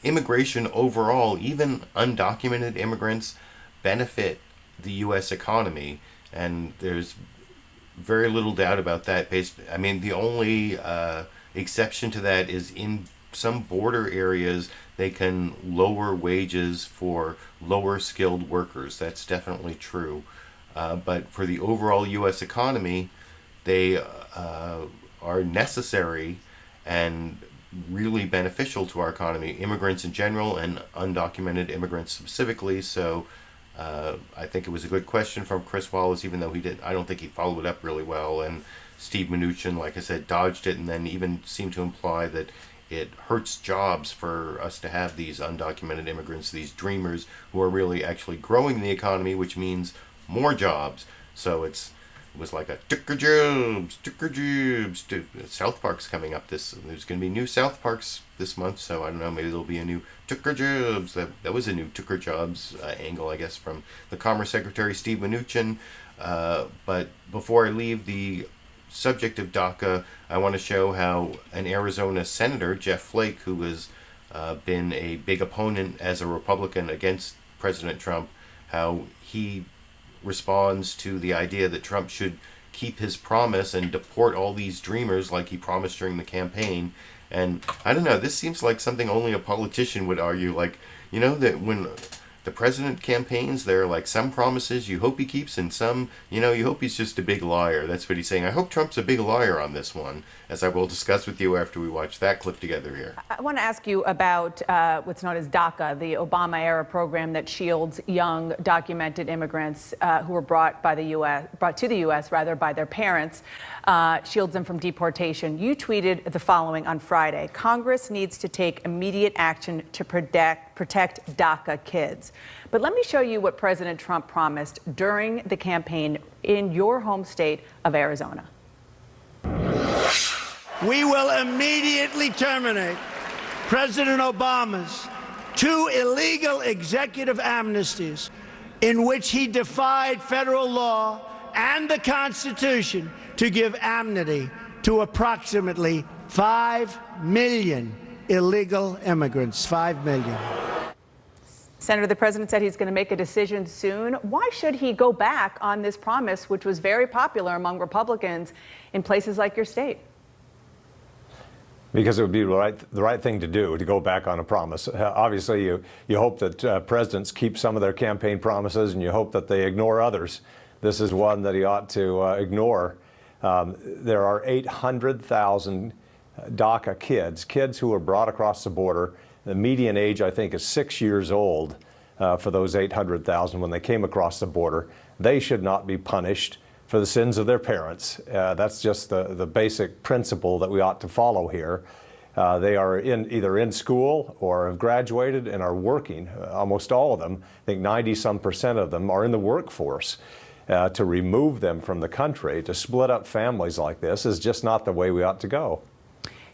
Immigration overall, even undocumented immigrants, benefit the U.S. economy, and there's very little doubt about that. The only exception to that is in some border areas, they can lower wages for lower skilled workers. That's definitely true. But for the overall U.S. economy, they are necessary and really beneficial to our economy, immigrants in general and undocumented immigrants specifically. So I think it was a good question from Chris Wallace, even though I don't think he followed it up really well. And Steve Mnuchin, like I said, dodged it and then even seemed to imply that it hurts jobs for us to have these undocumented immigrants, these dreamers who are really actually growing the economy, which means more jobs. So it was like a ticker jobs. South Park's coming up. There's going to be new South Parks this month, so I don't know, maybe there'll be a new ticker jobs. That was a new ticker jobs angle, I guess, from the Commerce Secretary, Steve Mnuchin. But before I leave the subject of DACA, I want to show how an Arizona senator, Jeff Flake, who has been a big opponent as a Republican against President Trump, how he responds to the idea that Trump should keep his promise and deport all these dreamers like he promised during the campaign. And I don't know, this seems like something only a politician would argue. Like, that when the president campaigns, there are like some promises you hope he keeps and some, you hope he's just a big liar. That's what he's saying. I hope Trump's a big liar on this one, as I will discuss with you after we watch that clip together here. I want to ask you about what's known as DACA, the Obama-era program that shields young documented immigrants who were brought to the U.S. by their parents, shields them from deportation. You tweeted the following on Friday: Congress needs to take immediate action to protect DACA kids. But let me show you what President Trump promised during the campaign in your home state of Arizona. We will immediately terminate President Obama's 2 illegal executive amnesties in which he defied federal law and the Constitution to give amnesty to approximately 5 million illegal immigrants. 5 million. Senator, the president said he's going to make a decision soon. Why should he go back on this promise, which was very popular among Republicans in places like your state? Because it would be the right thing to do, to go back on a promise. Obviously, you hope that presidents keep some of their campaign promises, and you hope that they ignore others. This is one that he ought to ignore. There are 800,000 DACA kids who were brought across the border. The median age, I think, is 6 years old for those 800,000 when they came across the border. They should not be punished for the sins of their parents. That's just the basic principle that we ought to follow here. They are either in school or have graduated and are working. Almost all of them, I think 90-some% of them, are in the workforce. To remove them from the country, to split up families like this, is just not the way we ought to go.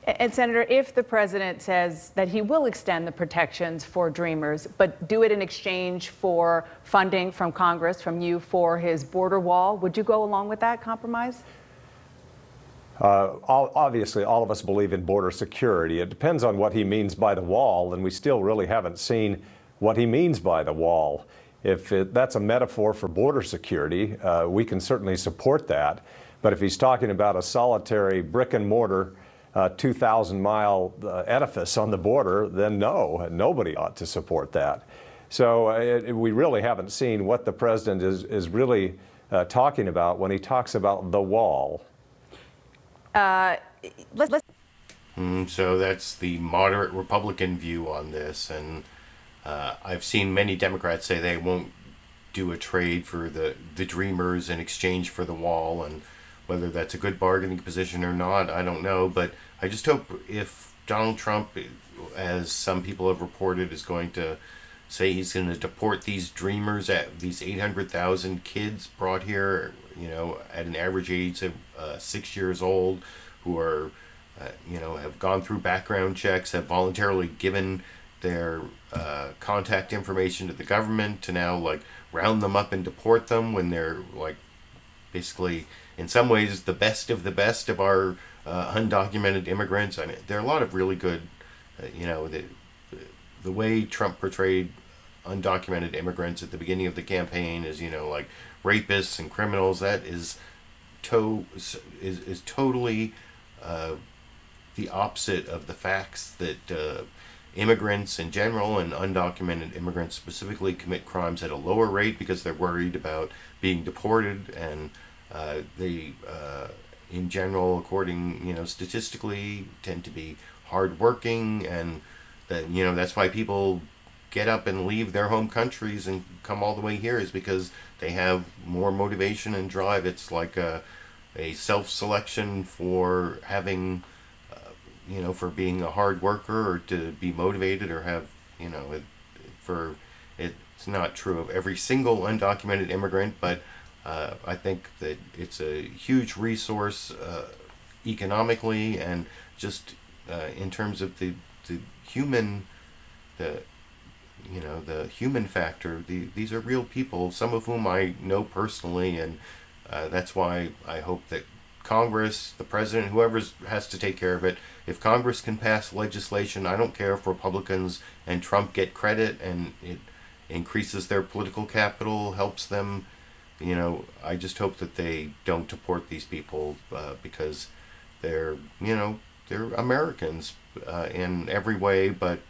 And Senator, if the president says that he will extend the protections for Dreamers, but do it in exchange for funding from Congress, from you, for his border wall, would you go along with that compromise? Obviously, all of us believe in border security. It depends on what he means by the wall, and we still really haven't seen what he means by the wall. If that's a metaphor for border security, we can certainly support that. But if he's talking about a solitary brick and mortar 2,000-mile edifice on the border, then no, nobody ought to support that. So we really haven't seen what the president is really talking about when he talks about the wall. So that's the moderate Republican view on this, and I've seen many Democrats say they won't do a trade for the Dreamers in exchange for the wall, and whether that's a good bargaining position or not, I don't know. But I just hope if Donald Trump, as some people have reported, is going to say he's going to deport these Dreamers, at these 800,000 kids brought here, at an average age of 6 years old, who are, have gone through background checks, have voluntarily given their contact information to the government to now round them up and deport them when they're basically in some ways the best of our undocumented immigrants. I mean, there are a lot of really good, the way Trump portrayed undocumented immigrants at the beginning of the campaign is, rapists and criminals. That is totally the opposite of the facts that immigrants in general and undocumented immigrants specifically commit crimes at a lower rate because they're worried about being deported, and they in general, according statistically, tend to be hardworking, and that that's why people get up and leave their home countries and come all the way here, is because they have more motivation and drive. It's like a self-selection for having for being a hard worker, or to be motivated, or have it's not true of every single undocumented immigrant, but I think that it's a huge resource economically, and just in terms of the human factor. These are real people, some of whom I know personally, and that's why I hope that Congress, the president, whoever has to take care of it, if Congress can pass legislation, I don't care if Republicans and Trump get credit and it increases their political capital, helps them. I just hope that they don't deport these people because they're Americans in every way, but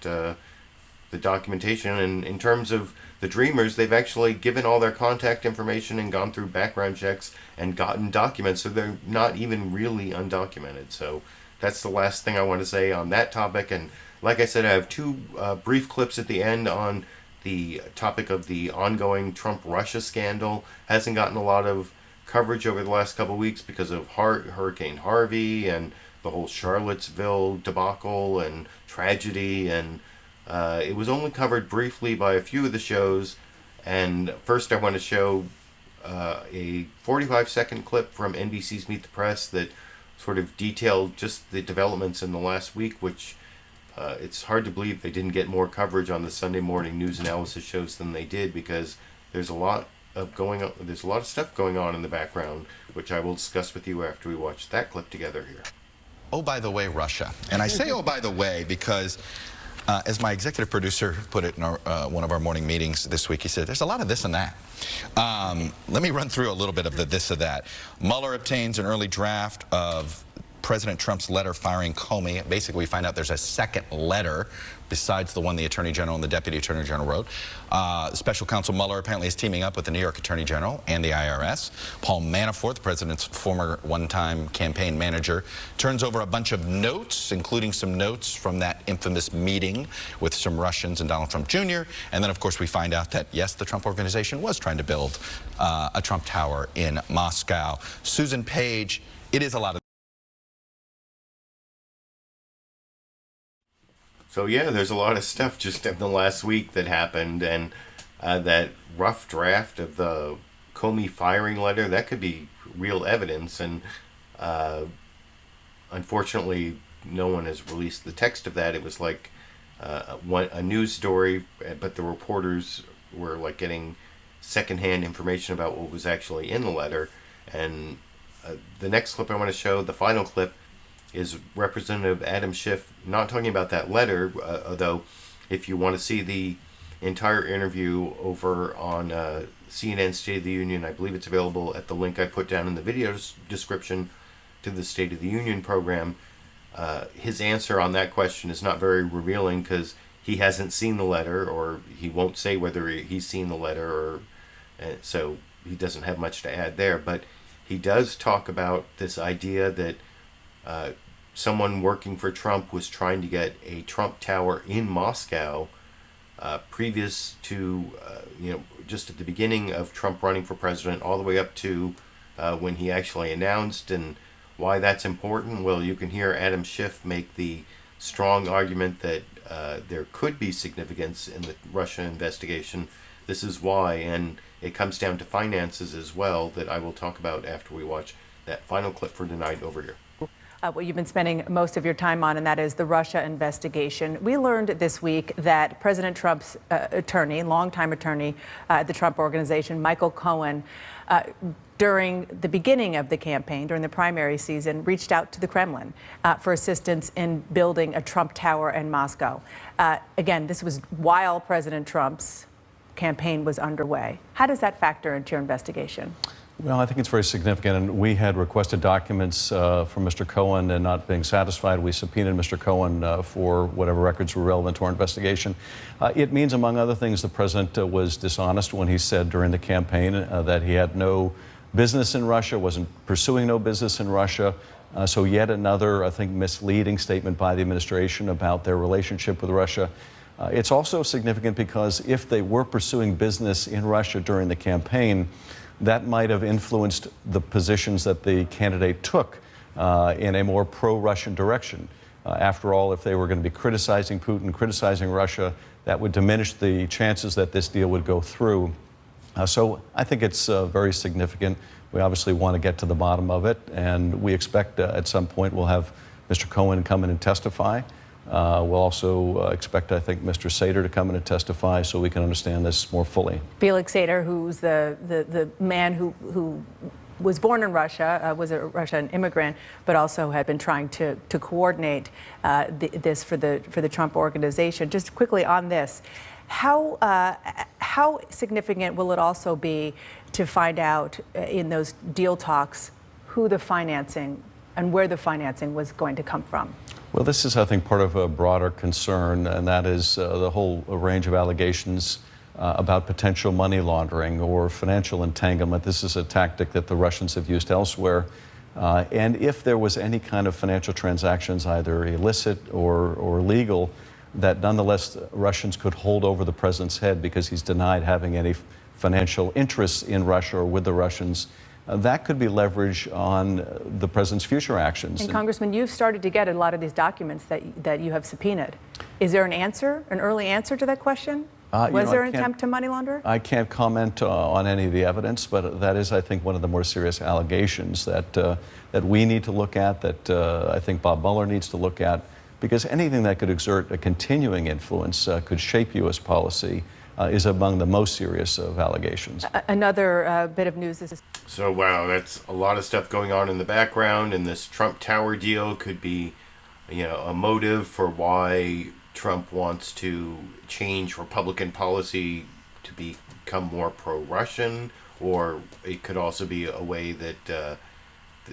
the documentation. And in terms of the Dreamers, they've actually given all their contact information and gone through background checks and gotten documents, so they're not even really undocumented. So that's the last thing I want to say on that topic. And like I said, I have two brief clips at the end on the topic of the ongoing Trump-Russia scandal. Hasn't gotten a lot of coverage over the last couple of weeks because of Hurricane Harvey and the whole Charlottesville debacle and tragedy, and it was only covered briefly by a few of the shows. And first I want to show a 45-second clip from NBC's Meet the Press that sort of detailed just the developments in the last week, which it's hard to believe they didn't get more coverage on the Sunday morning news analysis shows than they did, because there's a lot of stuff going on in the background, which I will discuss with you after we watch that clip together here. Oh, by the way, Russia. And I say, oh, by the way, because as my executive producer put it in one of our morning meetings this week, he said, there's a lot of this and that. Let me run through a little bit of the this or that. Mueller obtains an early draft of President Trump's letter firing Comey. Basically, we find out there's a second letter besides the one the Attorney General and the Deputy Attorney General wrote. Special Counsel Mueller apparently is teaming up with the New York Attorney General and the IRS. Paul Manafort, the president's former one-time campaign manager, turns over a bunch of notes, including some notes from that infamous meeting with some Russians and Donald Trump Jr. And then, of course, we find out that, yes, the Trump Organization was trying to build a Trump Tower in Moscow. Susan Page, it is a lot of... So yeah, there's a lot of stuff just in the last week that happened, and that rough draft of the Comey firing letter, that could be real evidence, and unfortunately no one has released the text of that. It was like a news story, but the reporters were like getting secondhand information about what was actually in the letter. And the next clip I want to show, the final clip, is Representative Adam Schiff not talking about that letter, although if you want to see the entire interview over on CNN State of the Union, I believe it's available at the link I put down in the video description to the State of the Union program. His answer on that question is not very revealing, because he hasn't seen the letter, or he won't say whether he's seen the letter, or so he doesn't have much to add there. But he does talk about this idea that someone working for Trump was trying to get a Trump Tower in Moscow previous to, just at the beginning of Trump running for president, all the way up to when he actually announced. And why that's important, well, you can hear Adam Schiff make the strong argument that there could be significance in the Russia investigation. This is why, and it comes down to finances as well, that I will talk about after we watch that final clip for tonight over here. What you've been spending most of your time on, and that is the Russia investigation. We learned this week that President Trump's attorney, longtime attorney at the Trump Organization, Michael Cohen, during the beginning of the campaign, during the primary season, reached out to the Kremlin for assistance in building a Trump Tower in Moscow. Again, this was while President Trump's campaign was underway. How does that factor into your investigation? Well, I think it's very significant, and we had requested documents from Mr. Cohen, and not being satisfied, we subpoenaed Mr. Cohen for whatever records were relevant to our investigation. It means, among other things, the president was dishonest when he said during the campaign that he had no business in Russia, wasn't pursuing no business in Russia. So yet another, I think, misleading statement by the administration about their relationship with Russia. It's also significant because if they were pursuing business in Russia during the campaign, that might have influenced the positions that the candidate took in a more pro-Russian direction. After all, if they were going to be criticizing Putin, criticizing Russia, that would diminish the chances that this deal would go through. So I think it's very significant. We obviously want to get to the bottom of it, and we expect at some point we'll have Mr. Cohen come in and testify. We'll also expect, I think, Mr. Sater to come in and testify so we can understand this more fully. Felix Sater, who's the man who was born in Russia, was a Russian immigrant, but also had been trying to coordinate this for the Trump Organization. Just quickly on this, how significant will it also be to find out in those deal talks who the financing and where the financing was going to come from. Well, this is, I think, part of a broader concern, and that is the whole range of allegations about potential money laundering or financial entanglement. This is a tactic that the Russians have used elsewhere. And if there was any kind of financial transactions, either illicit or legal, that nonetheless Russians could hold over the president's head because he's denied having any financial interests in Russia or with the Russians, that could be leverage on the president's future actions. And Congressman, you've started to get a lot of these documents that you have subpoenaed. Is there an answer, an early answer to that question? Was there an attempt to money launder? I can't comment on any of the evidence, but that is, I think, one of the more serious allegations that that we need to look at, that I think Bob Mueller needs to look at, because anything that could exert a continuing influence, could shape U.S. policy, is among the most serious of allegations. Another bit of news is... So, wow, that's a lot of stuff going on in the background, and this Trump Tower deal could be, you know, a motive for why Trump wants to change Republican policy to become more pro-Russian, or it could also be a way that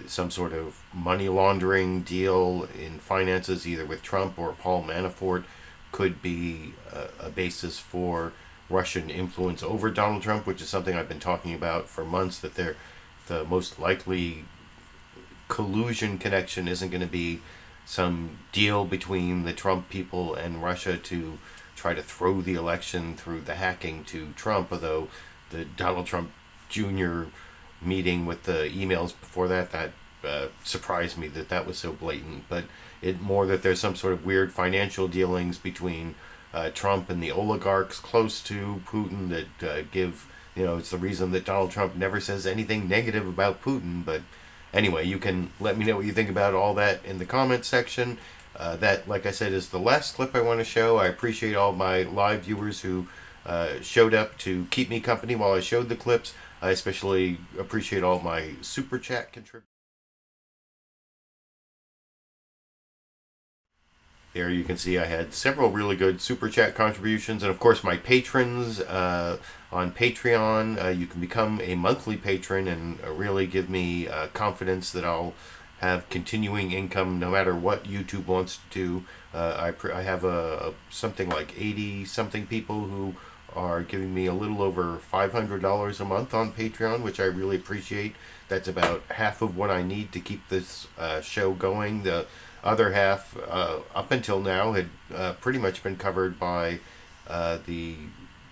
some sort of money laundering deal in finances, either with Trump or Paul Manafort, could be a basis for Russian influence over Donald Trump, which is something I've been talking about for months, that the most likely collusion connection isn't going to be some deal between the Trump people and Russia to try to throw the election through the hacking to Trump, although the Donald Trump Jr. meeting with the emails before that surprised me that was so blatant. But it more that there's some sort of weird financial dealings between Trump and the oligarchs close to Putin that give, you know, it's the reason that Donald Trump never says anything negative about Putin. But anyway, you can let me know what you think about all that in the comments section. That, like I said, is the last clip I want to show. I appreciate all my live viewers who showed up to keep me company while I showed the clips. I especially appreciate all my super chat contributors. There you can see I had several really good super chat contributions, and of course my patrons on Patreon. You can become a monthly patron and really give me confidence that I'll have continuing income no matter what YouTube wants to do. I have something like 80 something people who are giving me a little over $500 a month on Patreon, which I really appreciate. That's about half of what I need to keep this show going. The other half, up until now, had pretty much been covered by the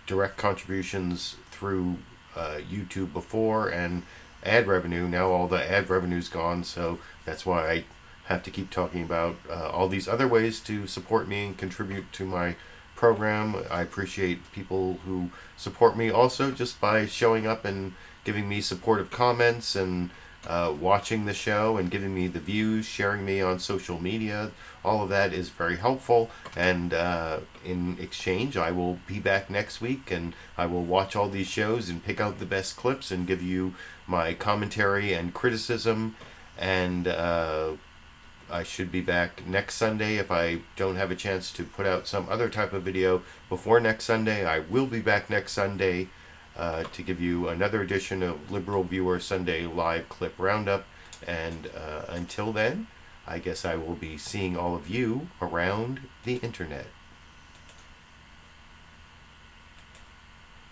direct contributions through YouTube before and ad revenue. Now all the ad revenue's gone, so that's why I have to keep talking about all these other ways to support me and contribute to my program. I appreciate people who support me also just by showing up and giving me supportive comments and watching the show and giving me the views, sharing me on social media. All of that is very helpful, and in exchange I will be back next week and I will watch all these shows and pick out the best clips and give you my commentary and criticism, and I should be back next Sunday. If I don't have a chance to put out some other type of video before next Sunday, I will be back next Sunday to give you another edition of LiberalViewer Sunday Live Clip Roundup. And until then, I guess I will be seeing all of you around the internet.